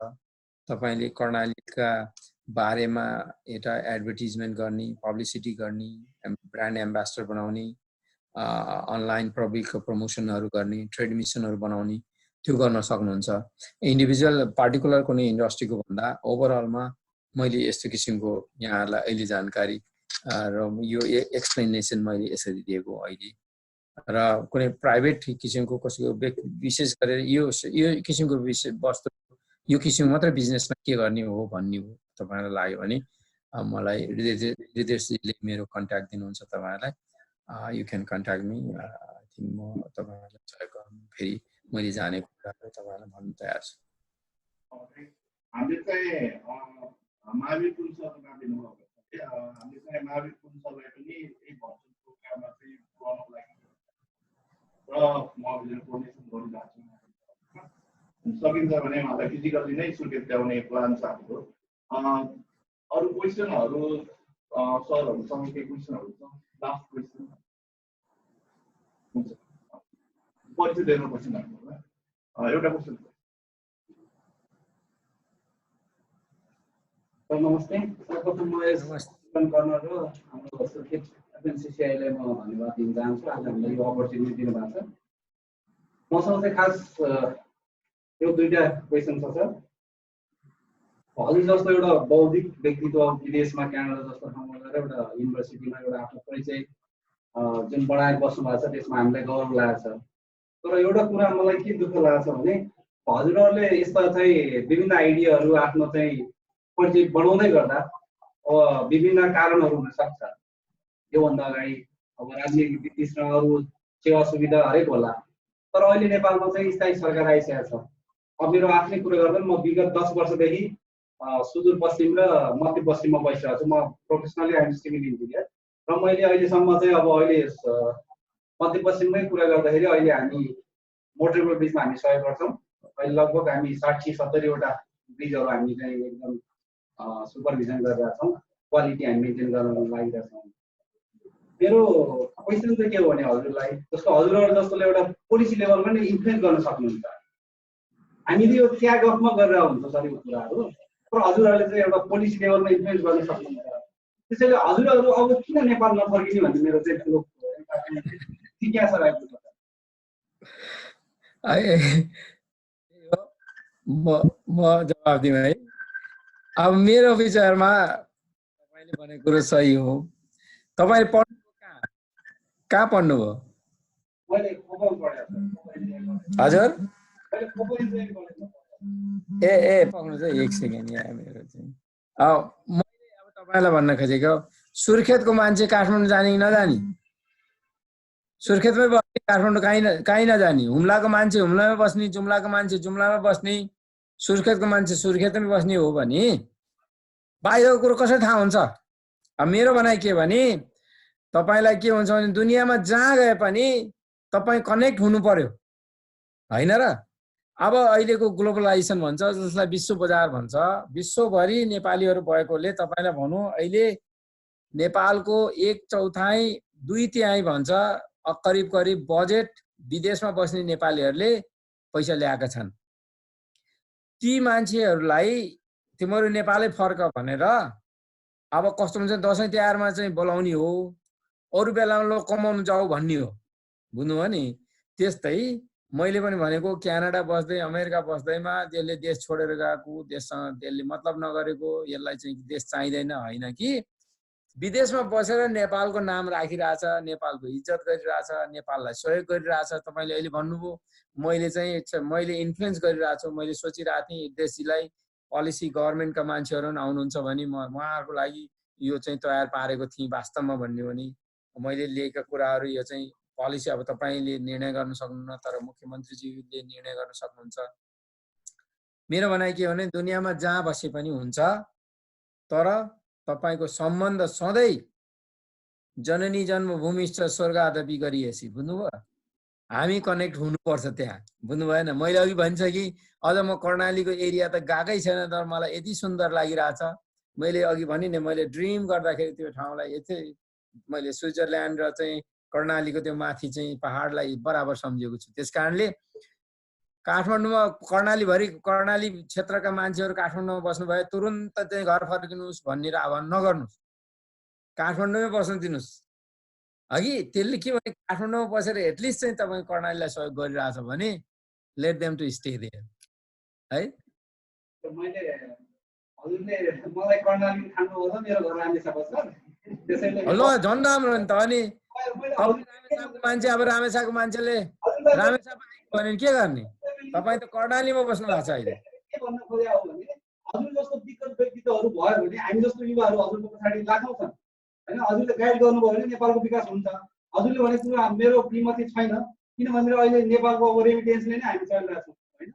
तपाईँले कर्णालीका बारेमा एउटा एडभर्टिजमेन्ट गर्ने, पब्लिसिटी गर्ने, ब्रान्ड एम्बेसडर बनाउने, अनलाइन पब्लिकको प्रमोसनहरू गर्ने, ट्रेड मिसनहरू बनाउने, त्यो गर्न सक्नुहुन्छ। इन्डिभिजुअल पार्टिकुलर कुनै इन्डस्ट्रीको भन्दा ओभरअलमा मैले यस्तो किसिमको यहाँहरूलाई अहिले जानकारी र यो एक्सप्लेनेसन मैले यसरी दिएको अहिले। र कुनै प्राइभेट किसिमको कसैको विशेष गरेर यो किसिमको विषय वस्तु यो किसिमको मात्रै बिजनेसमा के गर्ने हो भन्ने हो तपाईँलाई लाग्यो भने मलाई हृदयजीले मेरो कन्ट्याक्ट दिनुहुन्छ तपाईँहरूलाई। You can contact me. I think म तपाईँहरूलाई सहयोग गर्नु फेरि मैले जानेको कुराहरू तपाईँहरूलाई भन्नु तयार छु। हामीले चाहिँ महावीर पुन सरको नाम लिनुभएको छ। हामीले चाहिँ महावीर पुन सरलाई पनि एक भर्चुअल प्रोग्राममा चाहिँ पुऱ्याउनको लागि र म कोर्डिनेसन गरिरहेको छु। सकिन्छ भने उहाँलाई फिजिकल्ली नै सुर्खेत ल्याउने प्लान छ हाम्रो। अरू क्वेसनहरू सरहरूसँग केही क्वेसनहरू छ? लास्ट क्वेसन हुन्छ, पछि दिएर क्वेसन हाल्नु होला। एउटा क्वेसन। नमस्ते, सर्वप्रथम म यस कर्नर र हाम्रो सुर्खेत एफएनसीसीआईलाई म धन्यवाद दिन चाहन्छु। आज हामीलाई यो अपर्च्युनिटी दिनुभएको छ। मसँग चाहिँ खास यो दुईटा क्वेसन छ सर। हजुर जस्तो एउटा बौद्धिक व्यक्तित्व विदेशमा क्यानाडा जस्तो ठाउँमा गएर एउटा युनिभर्सिटीमा एउटा आफ्नो परिचय जुन बढाएर बस्नु भएको छ त्यसमा हामीलाई गौरव लागेको छ। तर एउटा कुरा मलाई के दुःख लागेको छ भने हजुरहरूले यस्ता चाहिँ विभिन्न आइडियाहरू आफ्नो चाहिँ परिचय बढाउँदै गर्दा अब विभिन्न कारणहरू हुन सक्छ। योभन्दा अगाडि अब राजनीतिक वितृष्णा अरू सेवा सुविधा हरेक होला। तर अहिले नेपालमा चाहिँ स्थायी सरकार आइसकेको छ। अब मेरो आफ्नै कुरा गर्दा म विगत 10 वर्षदेखि सुदूरपश्चिम र मध्यपश्चिममा बसिरहेको छु। म प्रोफेसनली आइएम सिभिल इन्जिनियर र मैले अहिलेसम्म चाहिँ अब अहिले मध्यपश्चिममै कुरा गर्दाखेरि अहिले हामी मोटरवेल ब्रिजमा हामी सहयोग गर्छौँ। अहिले लगभग हामी 60-70 वटा ब्रिजहरू हामी चाहिँ एकदम सुपरभिजन गरिरहेका छौँ, क्वालिटी हामी मेन्टेन गर्न लागिरहेका छौँ। मेरो क्वेसन चाहिँ के हो भने हजुरलाई जस्तो हजुरहरू जस्तोले एउटा पोलिसी लेभलमा नै इन्फ्लुएन्स गर्न सक्नुहुन्छ। हामीले यो ट्याग अफमा गरेर हुन्छ सर यो कुराहरू, तर हजुरहरूले चाहिँ एउटा पोलिसी लेभलमा इन्फ्लुएन्स गर्न सक्नुहुन्छ। त्यसैले हजुरहरू अब किन नेपाल नफर्किने भन्ने मेरो चाहिँ ठुलो जिज्ञासा रहेको छ। म जवाब दिउँ है। अब मेरो विचारमा तपाईले भनेको कुरो सही हो। तपाईले पढ्नु कहाँ कहाँ पढ्नुभयो? मैले खोपल पढेँ सर। हजुर मैले खोपल इन्जिनियरिङ कलेजमा पढेँ। ए पक्नु चाहिँ एक सेकेन्ड यहाँ मेरो चाहिँ मैले अब तपाईँलाई भन्न खोजेको सुर्खेतको मान्छे काठमाडौँ जाने कि नजाने? सुर्खेतमै बस्ने काठमाडौँ कहीँ नजाने, हुम्लाको मान्छे हुम्लामै बस्ने, जुम्लाको मान्छे जुम्लामा बस्ने, सुर्खेतको मान्छे सुर्खेतमै बस्ने हो भने बाहिरको कुरो कसरी थाहा हुन्छ? अब मेरो भनाइ के भने तपाईलाई के हुन्छ भने दुनियाँमा जहाँ गए पनि तपाईँ कनेक्ट हुनु पर्यो हैन र? अब अहिलेको ग्लोबलाइजेसन भन्छ जसलाई विश्व बजार भन्छ, विश्वभरि नेपालीहरू भएकोले तपाईलाई भनौँ अहिले नेपालको 1/4 2/3 भन्छ करिब करिब बजेट विदेशमा बस्ने नेपालीहरूले पैसा ल्याएका छन्। ती मान्छेहरूलाई तिम्रो नेपालै फर्क भनेर अब कस्तो हुन्छ दसैँ तिहारमा चाहिँ बोलाउने हो, अरू बेलामा लो कमाउनु जाऊ भन्ने हो, बुझ्नुभयो नि? त्यस्तै मैले पनि भनेको क्यानाडा बस्दै अमेरिका बस्दैमा त्यसले देश छोडेर गएको, देशसँग त्यसले मतलब नगरेको, यसलाई चाहिँ देश चाहिँदैन होइन कि विदेशमा बसेर नेपालको नाम राखिरहेछ, नेपालको इज्जत गरिरहेछ, नेपाललाई सहयोग गरिरहेछ। तपाईले अहिले भन्नुभयो मैले इन्फ्लुएन्स गरिरहेको छु, मैले सोचिरहेको थिएँ देशजीलाई पोलिसी गभर्नमेन्टका मान्छेहरू आउनुहुन्छ भने म उहाँहरूको लागि यो चाहिँ तयार पारेको थिएँ वास्तवमा भन्ने हो नि मैले लिएका कुराहरू यो चाहिँ पोलिसी अब तपाईले निर्णय गर्न सक्नुहुन्न तर मुख्यमन्त्रीजीले निर्णय गर्न सक्नुहुन्छ। मेरो भनाइ के हो भने दुनियाँमा जहाँ बसे पनि हुन्छ तर तपाईको सम्बन्ध सधैँ जननी जन्मभूमिश्च स्वर्गादपि गरिएसी, बुझ्नुभयो? हामी कनेक्ट हुनुपर्छ त्यहाँ, बुझ्नु भएन? मैले अघि भन्छ कि अझ म कर्णालीको एरिया त गएकै छैन तर मलाई यति सुन्दर लागिरहेछ। मैले अघि भने नि मैले ड्रिम गर्दाखेरि त्यो ठाउँलाई यति मैले स्विजरल्यान्ड र चाहिँ कर्णालीको त्यो माथि चाहिँ पहाडलाई बराबर सम्झेको छु। त्यसकारणले काठमाडौँमा कर्णाली क्षेत्रका मान्छेहरू काठमाडौँमा बस्नु भए तुरुन्त चाहिँ घर फर्किनुहोस् भन्ने आह्वान नगर्नुहोस्, काठमाडौँमै बस्न दिनुहोस्। अघि त्यसले के भने काठमाडौँमा बसेर एटलिस्ट चाहिँ तपाईँ कर्णालीलाई सहयोग गरिरहेछ भने let them to stay there है। मैले हजुरले मलाई कर्णाली खानु हो त मेरो घर रामेछाप छ त्यसैले ल झन् राम्रो नि त। अनि रामेछापको मान्छे अब रामेछापको मान्छेले रामेछाप भने के गर्ने? तपाईँ त कर्णालीमा बस्नु भएको छ अहिले। के भन्न खोजेको हो भने हजुर जस्तो विकट व्यक्तित्वहरू भयो भने हामी जस्तो युवाहरू हजुरको पछाडि लाखौँ छन् हैन। हजुरले गाइड गर्नुभयो भने नेपालको विकास हुन्छ। हजुरले भनेको कुरा मेरो विमति छैन किनभने अहिले नेपालको अब रेमिटेन्सले नै हामी चलिरहेको छौँ हैन।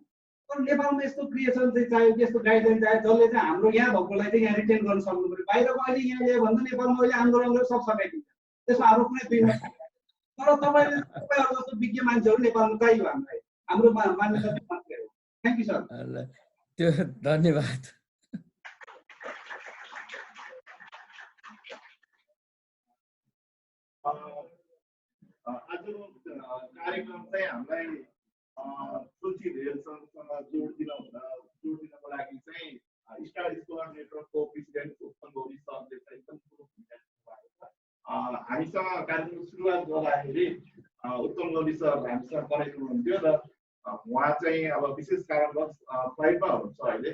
तर नेपालमा यस्तो क्रिएसन चाहिँ चाहियो कि यस्तो गाइडलाइन चाहियो जसले चाहिँ हाम्रो यहाँ भएकोलाई चाहिँ यहाँ रिटेन गर्न सक्नु पर्यो। बाहिरको अहिले यहाँ ल्यायो भन्दा नेपालमा अहिले आन्दोलनहरू सब सकाइदिन्छ, त्यसमा हाम्रो कुनै दुई मत छैन। तर तपाईँहरू जस्तो विज्ञ मान्छेहरू नेपालमा चाहियो हामीलाई, हाम्रो मान्यता मात्रै हो। Thank you sir. त्यो धन्यवाद। आजको कार्यक्रम चाहिँ हामीलाई सूची धेरैसँग जोड दिनको लागि चाहिँ स्टार स्कोलर नेटवर्कको प्रेसिडेन्ट उत्तम गौरी सरले चाहिँ एकदम ठुलो भूमिका निभाएको छ। हामीसँग कार्यक्रमको सुरुवात गर्दाखेरि उत्तम गौरी सर हामीसँग कनेक्ट हुनुहुन्थ्यो र उहाँ चाहिँ अब विशेष कारणवश फ्लाइटमा हुनुहुन्छ अहिले।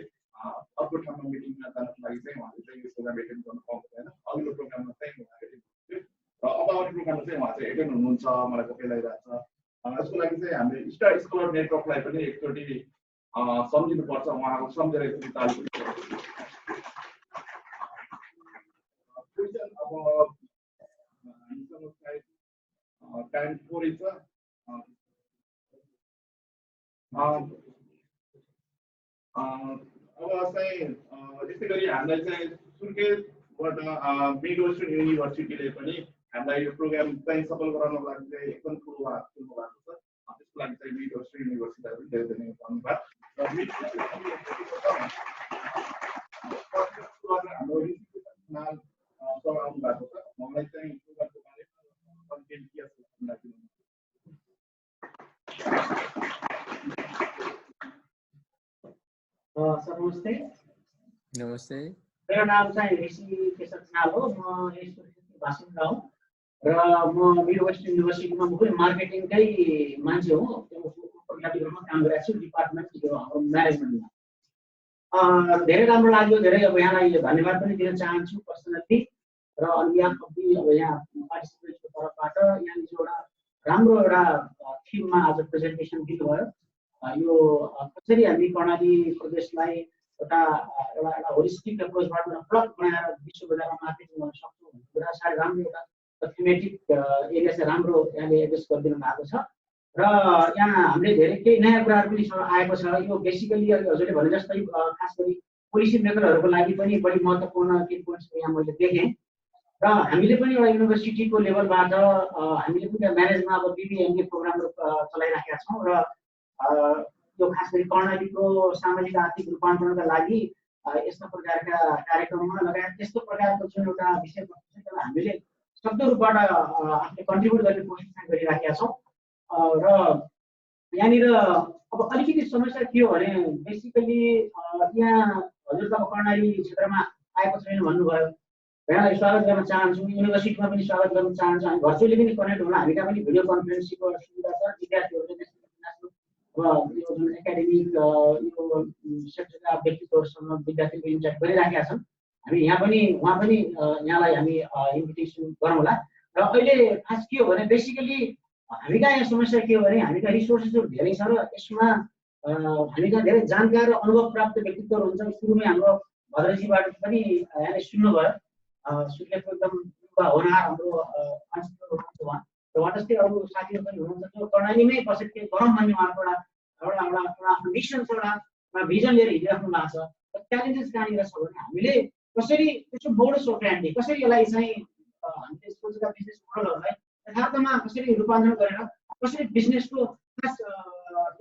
अर्को ठाउँमा मिटिङमा जानको लागि चाहिँ उहाँले चाहिँ यो प्रोग्राम एटेन्ड गर्न पाउनु भएन। अघिल्लो प्रोग्राममा चाहिँ उहाँ एटेन्ड हुनुहुन्थ्यो र अब आउने प्रोग्राममा चाहिँ उहाँ चाहिँ एटेन्ड हुनुहुन्छ, मलाई पक्कै लागिरहेको छ। यसको लागि चाहिँ हामीले स्टार स्कोलर नेटवर्कलाई पनि एकचोटि सम्झिनुपर्छ, उहाँको सम्झेर एकचोटि ताली पनि अब हामीसँग सायद टाइम थोरै छ। अब चाहिँ यस्तै गरी हामीलाई चाहिँ सुर्खेतबाट मिड वेस्टर्न युनिभर्सिटीले पनि हामीलाई यो प्रोग्राम चाहिँ सफल गराउनको लागि चाहिँ एकदम ठुलो हात खुल्नु भएको छ। त्यसको लागि चाहिँ मिड वेस्टर्न युनिभर्सिटीलाई पनि धेरै धेरै धन्यवाद। हाम्रो इन्स्टिट्युसनमा आउनु भएको छ, उहाँलाई चाहिँ प्रोग्रामको बारेमा कन्टेन्ट के छ सर नमस्ते। नमस्ते। मेरो नाम चाहिँ ऋषि केशव चाल हो। म सुर्खेतको बासिन्दा हुँ र म मिड वेस्ट युनिभर्सिटीमा मार्केटिङकै मान्छे हो। त्यो प्रोग्राममा काम गरिरहेको छु डिपार्टमेन्ट यो हाम्रो म्यानेजमेन्टमा। धेरै राम्रो लाग्यो, धेरै अब यहाँलाई धन्यवाद पनि दिन चाहन्छु पर्सनली र अन बिहाफ अफ दि अब यहाँ पार्टिसिपेन्टको तर्फबाट यहाँले एउटा राम्रो एउटा थिममा आज प्रेजेन्टेसन दिनुभयो। यो कसरी हामी कर्णाली प्रदेशलाई एउटा होलिस्टिक एप्रोचबाट प्लट बनाएर विश्व बजारमा मार्केटिङ गर्न सक्छौँ भन्ने कुरा साह्रै राम्रो एउटा थीमेटिक एरिया चाहिँ राम्रो यहाँले एड्रेस गरिदिनु भएको छ र यहाँ हामीले धेरै केही नयाँ कुराहरू पनि आएको छ। यो बेसिकली हजुरले भने जस्तै खास गरी पोलिसी मेकरहरूको लागि पनि बढी महत्त्वपूर्ण केही पोइन्ट्स यहाँ मैले देखेँ र हामीले पनि एउटा युनिभर्सिटीको लेभलबाट हामीले पनि म्यानेजमा अब BBMA प्रोग्रामहरू चलाइराखेका छौँ र यो खास गरी कर्णालीको सामाजिक आर्थिक रूपान्तरणका लागि यस्तो प्रकारका कार्यक्रममा लगायत यस्तो प्रकारको जुन एउटा विषयवस्तु छ त्यसलाई हामीले सक्दो रूपबाट आफूले कन्ट्रिब्युट गर्ने कोसिस गरिराखेका छौँ र यहाँनिर अब अलिकति समस्या के हो भने बेसिकली यहाँ हजुर त कर्णाली क्षेत्रमा आएको छैन भन्नुभयो, यहाँलाई स्वागत गर्न चाहन्छु, युनिभर्सिटीमा पनि स्वागत गर्न चाहन्छु। हामी भर्चुअली पनि कनेक्ट हुन हामीका पनि भिडियो कन्फरेन्सिङको सुविधा छ। विद्यार्थीहरूले यो जुन एकाडेमिक यो सेक्टरका व्यक्तित्वहरूसँग विद्यार्थीको इन्ट्याक्ट गरिराखेका छन्। हामी यहाँ पनि उहाँ पनि यहाँलाई हामी इन्भिटेसन गरौँला। र अहिले खास के हो भने बेसिकली हामीका यहाँ समस्या के हो भने हामीका रिसोर्सेसहरू धेरै छ र यसमा हामीका धेरै जानकार र अनुभव प्राप्त व्यक्तित्वहरू हुन्छ। सुरुमै हाम्रो भद्रजीबाट पनि यहाँले सुन्नुभयो, सुर्खेतको एकदम होनहार हाम्रो मान्छे हुनुहुन्छ उहाँ र उहाँ जस्तै अरू साथीहरू पनि हुनुहुन्छ जो कर्णालीमै बसेर के गरौँ भन्ने उहाँको एउटा आफ्नो मिसन छ, एउटा भिजन लिएर हिँडिराख्नु भएको छ। र च्यालेन्जेस कहाँनिर छ भने हामीले कसरी त्यसको मोडस अप्रेन्डी कसरी यसलाई चाहिँ हामीले सोचेका बिजनेस मोडलहरूलाई यथार्थमा कसरी रूपान्तरण गरेर कसरी बिजनेसको खास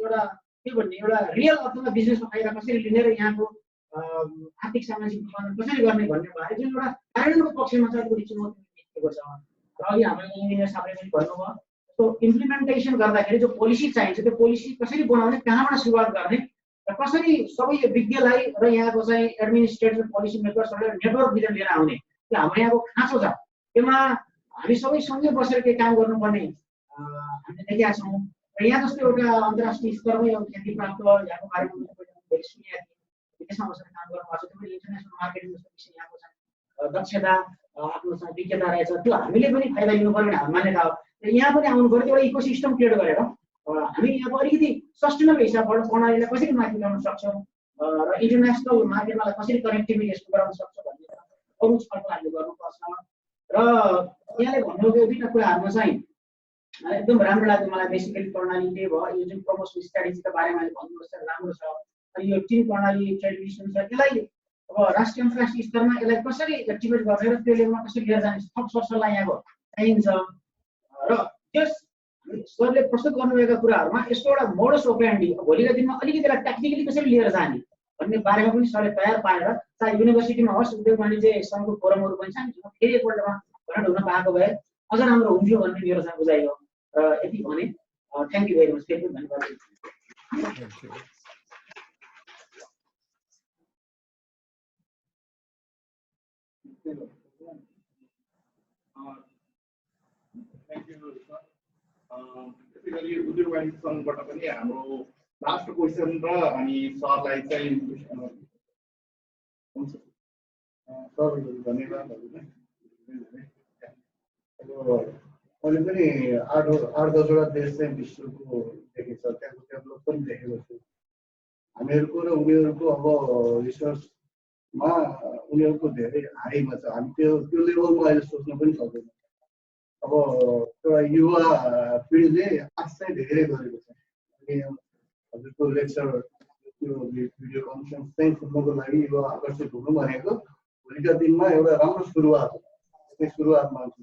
एउटा के भन्ने एउटा रियल अर्थमा बिजनेसको फाइदा कसरी लिने र यहाँको आर्थिक सामाजिक रूपान्तरण कसरी गर्ने भन्ने बारे जुन एउटा कार्यान्वयनको पक्षमा चाहिँ अलिकति चुनौती देखिएको छ। र अहिले हाम्रो इन्जिनियर साहबले पनि भन्नुभयो त्यो इम्प्लिमेन्टेसन गर्दाखेरि जो पोलिसी चाहिन्छ त्यो पोलिसी कसरी बनाउने, कहाँबाट सुरुवात गर्ने र कसरी सबै विज्ञलाई र यहाँको चाहिँ एडमिनिस्ट्रेटिभ पोलिसी मेकर्सहरूले नेटवर्क भित्र लिएर आउने, त्यो हाम्रो यहाँको खाँचो छ। त्यसमा हामी सबै सँगै बसेर केही काम गर्नुपर्ने हामीले देखेका छौँ। र यहाँ जस्तो एउटा अन्तर्राष्ट्रिय स्तरमै एउटा ख्याति प्राप्त यहाँको बारेमा धेरै सुनेका थिएँ, विदेशमा बसेर काम गर्नुभएको छ, त्यो पनि इन्टरनेसनल मार्केटिङ जस्तो विषय यहाँको चाहिँ दक्षता आफ्नो चाहिँ विज्ञता रहेछ, त्यो हामीले पनि फाइदा लिनु पर्ने हाम्रो मान्यता हो। र यहाँ पनि आउनु पर्यो, एउटा इकोसिस्टम क्रिएट गरेर हामी यहाँको अलिकति सस्टेनेबल हिसाबबाट कर्णालीलाई कसरी माथि ल्याउन सक्छौँ र इन्टरनेसनल मार्केटमा कसरी कनेक्टिभिटी यसको गराउन सक्छ भन्ने अरू छलफल हामीले गर्नुपर्छ। र यहाँले भन्नुभयो दुईवटा कुराहरूमा चाहिँ एकदम राम्रो लाग्यो मलाई। बेसिकली कर्णाली के भयो, यो जुन प्रमोसन स्ट्राटेजीको बारेमा भन्नुहोस् राम्रो छ। अनि यो टिम कर्णाली ट्रेडिसन छ, यसलाई अब राष्ट्रिय अन्तर्राष्ट्रिय स्तरमा यसलाई कसरी एक्टिभेट गरेर त्यो लेभलमा कसरी लिएर जाने थप सरसल्लाह यहाँको चाहिन्छ। र त्यस सरले प्रस्तुत गर्नुभएका कुराहरूमा यसको एउटा मोडस ओपेरेन्डी भोलिका दिनमा अलिकति यसलाई टेक्निकली कसरी लिएर जाने भन्ने बारेमा पनि सरले तयार पारेर चाहे युनिभर्सिटीमा होस्, उद्योग वाणिज्य सङ्घको फोरमहरू पनि छन्, फेरि एकपल्टमा कनेक्ट हुन पाएको भए अझ राम्रो हुन्थ्यो भन्ने मेरो चाहिँ बुझाइ हो। यति भने थ्याङ्क यू भेरी मच, फेरि धन्यवाद। त्यसै गरी उद्योग वाणिज्य सङ्घबाट पनि हाम्रो लास्ट क्वेसन र अनि सरलाई चाहिँ हुन्छ सरहरू धन्यवादहरू नै। मैले पनि 8-10वटा देश चाहिँ विश्वको देखेको छ, त्यहाँको डेभलप पनि देखेको छु। हामीहरूको र उनीहरूको अब रिसर्चमा उनीहरूको धेरै हाईमा छ, हामी त्यो लेभलमा अहिले सोच्न पनि सक्दैन। अब एउटा युवा पिँढीले आश चाहिँ धेरै गरेको छ। अनि हजुरको लेक्चर त्यो भिडियो कन्फरेन्स चाहिँ सुन्नको लागि युवा आकर्षित हुनु भनेको भोलिका दिनमा एउटा राम्रो सुरुवात हो। त्यो सुरुवात मान्छु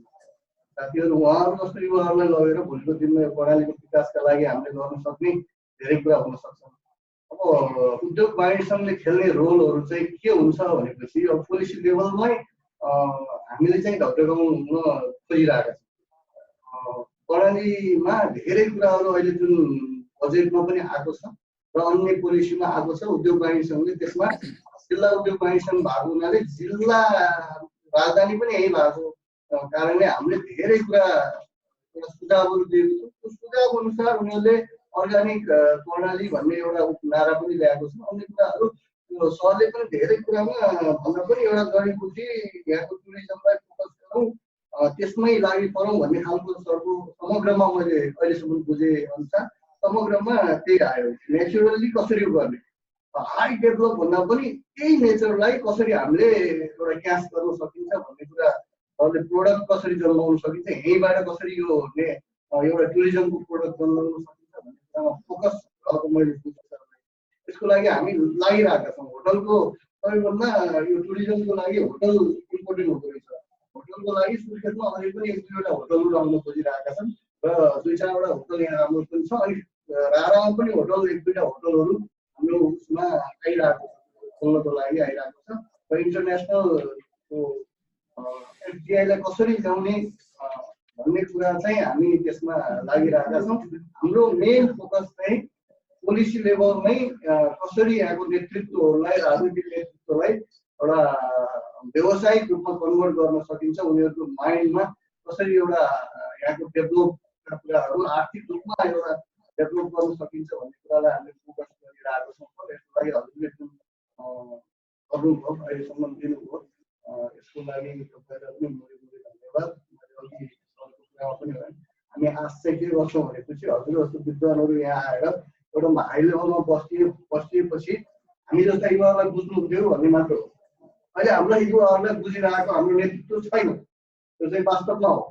साथीहरू, उहाँहरू जस्तो युवाहरूलाई लगेर भोलिको दिनमा यो कर्णालीको विकासका लागि हामीले गर्न सक्ने धेरै कुरा हुन सक्छ। अब उद्योग वाणिज्य सङ्घले खेल्ने रोलहरू चाहिँ के हुन्छ भनेपछि अब पोलिसी लेभलमै हामीले चाहिँ ढकढकाउन खोजिरहेका छौँ। कर्णालीमा धेरै कुराहरू अहिले जुन बजेटमा पनि आएको छ र अन्य पोलिसीमा आएको छ, उद्योग वाणिज्य सङ्घले त्यसमा जिल्ला उद्योग वाणिज्य सङ्घ भएको हुनाले जिल्ला राजधानी पनि यही भएको कारणले हामीले धेरै कुरा सुझावहरू दिएको छौँ। त्यो सुझाव अनुसार उनीहरूले अर्ग्यानिक कर्णाली भन्ने एउटा नारा पनि ल्याएको छ। अन्य कुराहरू त्यो सरले पनि धेरै कुरामा भन्दा पनि एउटा जडीबुटी यहाँको टुरिज्मलाई फोकस गरौँ त्यसमै लागि परौँ भन्ने खालको सरको समग्रमा मैले अहिलेसम्म बुझे अनुसार समग्रमा त्यही आयो। नेचुरली कसरी गर्ने, हाई डेभलप भन्दा पनि त्यही नेचरलाई कसरी हामीले एउटा क्याच गर्न सकिन्छ भन्ने कुरा, सरले प्रोडक्ट कसरी जन्माउन सकिन्छ, यहीँबाट कसरी यो एउटा टुरिज्मको प्रोडक्ट जन्माउन सकिन्छ भन्ने कुरामा फोकस रहेको मैले बुझेँ। त्यसको लागि हामी लागिरहेका छौँ। होटलको सबैभन्दा यो टुरिज्मको लागि होटल इम्पोर्टेन्ट हुँदो रहेछ। होटलको लागि सुर्खेतमा अझै पनि 1-2वटा होटलहरू आउन खोजिरहेका छन् र 2-4वटा होटल यहाँ राम्रो पनि छ। अनि रारामा पनि होटल 1-2वटा होटलहरू हाम्रो उसमा आइरहेको छ, खोल्नको लागि आइरहेको छ र इन्टरनेसनल एफडिआईलाई कसरी ल्याउने भन्ने कुरा चाहिँ हामी त्यसमा लागिरहेका छौँ। हाम्रो मेन फोकस चाहिँ पोलिसी लेभलमै कसरी यहाँको नेतृत्वहरूलाई, राजनीतिक नेतृत्वलाई एउटा व्यावसायिक रूपमा कन्भर्ट गर्न सकिन्छ, उनीहरूको माइन्डमा कसरी एउटा यहाँको डेभलपका कुराहरू आर्थिक रूपमा एउटा डेभलप गर्न सकिन्छ भन्ने कुरालाई हामीले फोकस गरिरहेको छौँ। यसको लागि हजुरले जुन गर्नुभयो, अहिलेसम्म दिनुभयो, यसको लागि तपाईँलाई पनि धेरै धन्यवाद। मैले अघि सरको कुरामा पनि भने हामी आज चाहिँ के गर्छौँ भनेपछि हजुर जस्तो विद्वानहरू यहाँ आएर एउटा हाई लेभलमा बसिएपछि हामी जस्ता युवाहरूलाई बुझ्नुहुन्थ्यो भन्ने मात्र हो। अहिले हामीलाई युवाहरूलाई बुझिरहेको हाम्रो नेतृत्व छैन, त्यो चाहिँ वास्तवमा हो।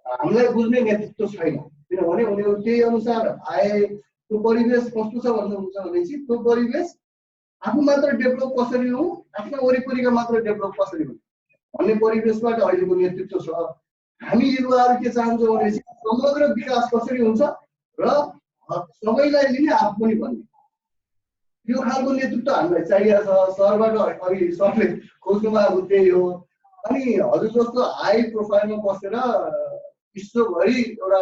हामीलाई बुझ्ने नेतृत्व छैन, किनभने उनीहरू त्यही अनुसार आए। त्यो परिवेश कस्तो छ भन्नुहुन्छ भनेपछि त्यो परिवेश आफू मात्र डेभलप कसरी हौँ, आफ्ना वरिपरिका मात्र डेभलप कसरी हुन् भन्ने परिवेशबाट अहिलेको नेतृत्व छ। हामी युवाहरू के चाहन्छौँ भनेपछि समग्र विकास कसरी हुन्छ र सबैलाई लिने आफू पनि भन्ने, यो खालको नेतृत्व हामीलाई चाहिएको छ। सरबाट अघि सरले खोज्नु भएको त्यही हो। अनि हजुर जस्तो हाई प्रोफाइलमा बसेर विश्वभरि एउटा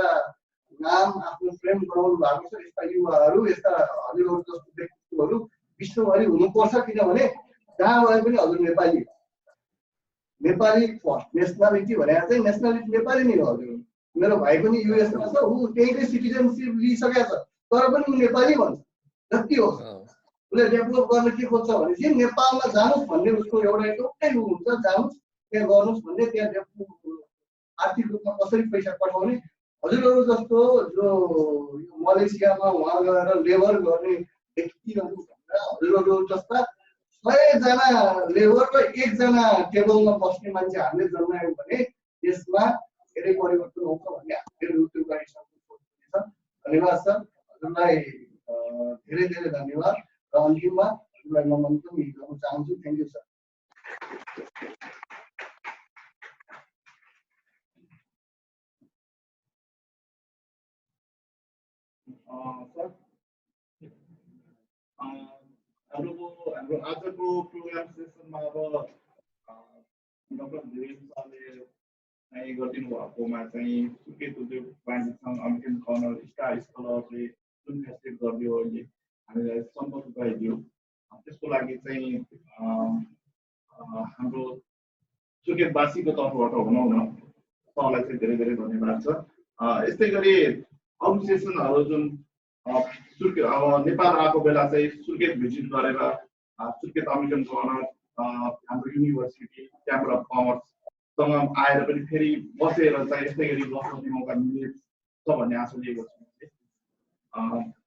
नाम आफ्नो फ्रेम बनाउनु भएको छ। यस्ता युवाहरू, यस्ता हजुरहरू जस्तो व्यक्तित्वहरू विश्वभरि हुनुपर्छ, किनभने जहाँ भए पनि हजुर नेपाली फर्स्ट नेसनालिटी भनेर चाहिँ नेसनालिटी नेपाली नै हो। हजुर मेरो भाइ पनि युएसमा छ, ऊ त्यहीँकै सिटिजनसिप लिइसकेको छ, तर पनि ऊ नेपाली भन्छ। जति होस् उसले डेभलप गर्न के खोज्छ भनेपछि नेपालमा जानुहोस् भन्ने उसको एउटा एउटै ऊ हुन्छ, जानुहोस् त्यहाँ गर्नुहोस् भन्ने, त्यहाँ आर्थिक रूपमा कसरी पैसा पठाउने। हजुरहरू जस्तो जो मलेसियामा उहाँ गएर लेबर गर्ने व्यक्तिहरू हजुरहरू जस्ता 100जना लेबर र 1जना टेबलमा बस्ने मान्छे हामीले जन्मायौँ भने त्यसमा धेरै परिवर्तन आउँछ भन्ने हाम्रो त्यो गाडीसँग सोच छ। धन्यवाद सर, हजुरलाई धेरै धेरै धन्यवाद र अन्तिममा हजुरलाई नमन पनि गर्न चाहन्छु। Thank you sir. सर हाम्रो आजको प्रोग्राम सेसनमा अब डक्टर धिरेन सरले चाहिँ गरिदिनु भएकोमा चाहिँ सुर्खेत उद्योग वाणिज्य सङ्घ अमेरिकन कर्नर स्टार स्कलरले जुन फेसिलिटेट गरिदियो, अहिले हामीलाई सम्पर्क गराइदियो, त्यसको लागि चाहिँ हाम्रो सुर्खेतवासीको तर्फबाट भनौँ न सरलाई चाहिँ धेरै धेरै धन्यवाद छ। यस्तै गरी अरू सेसनहरू जुन सुर्खेत अब नेपाल आएको बेला चाहिँ सुर्खेत भिजिट गरेर सुर्खेत अमेरिकन कर्नर, हाम्रो युनिभर्सिटी, च्याम्बर अफ कमर्ससँग आएर पनि फेरि बसेर चाहिँ यस्तै गरी बस्ने मौका मिलेछ भन्ने आशा लिएको छु।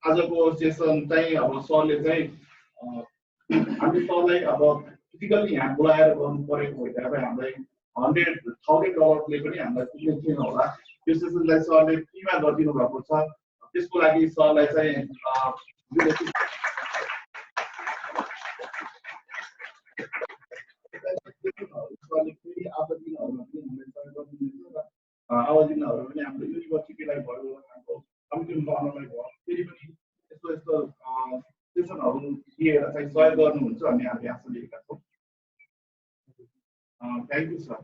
आजको सेसन चाहिँ अब सरले चाहिँ हामीले सरलाई अब फिजिकल्ली यहाँ बोलाएर गर्नु परेको भइदिएर हामीलाई $100,000ले पनि हामीलाई पुग्ने थिएन होला। यो सेसनलाई सरले फ्रीमा गरिदिनु भएको छ, त्यसको लागि सरलाई चाहिँ आवाज दिनहरू पनि हाम्रो युनिभर्सिटीलाई भयो, हाम्रो अमेरिकन कर्नरलाई भयो, फेरि पनि यस्तो यस्तो सेसनहरू दिएर चाहिँ सहयोग गर्नुहुन्छ भन्ने हामीले आशा लिएका छौँ। Thank you sir.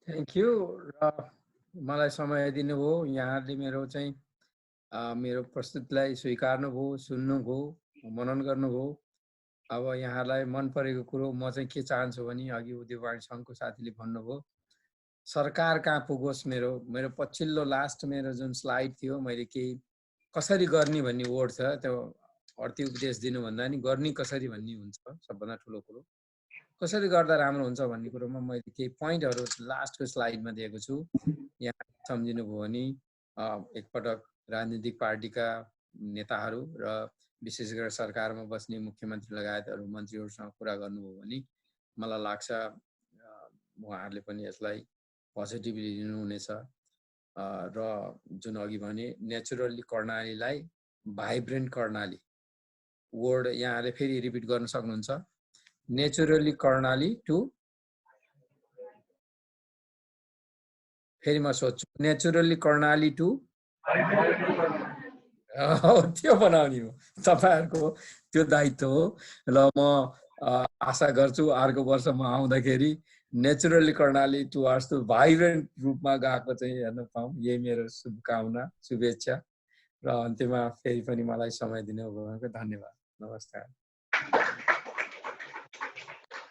Thank you. र मलाई समय दिनुभयो, यहाँहरूले मेरो प्रस्तुतिलाई स्वीकार्नुभयो, सुन्नुभयो, मनन गर्नुभयो। अब यहाँलाई मन परेको कुरो म चाहिँ के चाहन्छु भने अघि उद्योग वाणिज्य सङ्घको साथीले भन्नुभयो सरकार कहाँ पुगोस्। मेरो पछिल्लो लास्ट मेरो जुन स्लाइड थियो, मैले केही कसरी गर्ने भन्ने वर्ड छ, त्यो अर्थी उपदेश दिनु भन्दा नि गर्ने कसरी भन्ने हुन्छ सबभन्दा ठुलो कुरो। कसरी गर्दा राम्रो हुन्छ भन्ने कुरोमा मैले केही पोइन्टहरू लास्टको स्लाइडमा दिएको छु। यहाँ सम्झिनु भयो भने एकपटक राजनीतिक पार्टीका नेताहरू र विशेष गरेर सरकारमा बस्ने मुख्यमन्त्री लगायतहरू मन्त्रीहरूसँग कुरा गर्नुभयो भने मलाई लाग्छ उहाँहरूले पनि यसलाई पोजिटिभली लिनुहुनेछ। र जुन अघि भने नेचुरली कर्णालीलाई भाइब्रेन्ट कर्णाली वर्ड यहाँले फेरि रिपिट गर्न सक्नुहुन्छ। नेचुरली कर्णाली टु फेरि म सोध्छु नेचुरली कर्णाली टु त्यो बनाउने हो तपाईहरुको त्यो दायित्व हो। र म आशा गर्छु अर्को वर्ष म आउँदाखेरि naturally Karnali towards the vibrant रूपमा गएको चाहिँ हेर्न पाऊँ, यही मेरो शुभकामना शुभेच्छा। र अन्त्यमा फेरि पनि मलाई समय दिनुभएको धन्यवाद। नमस्कार।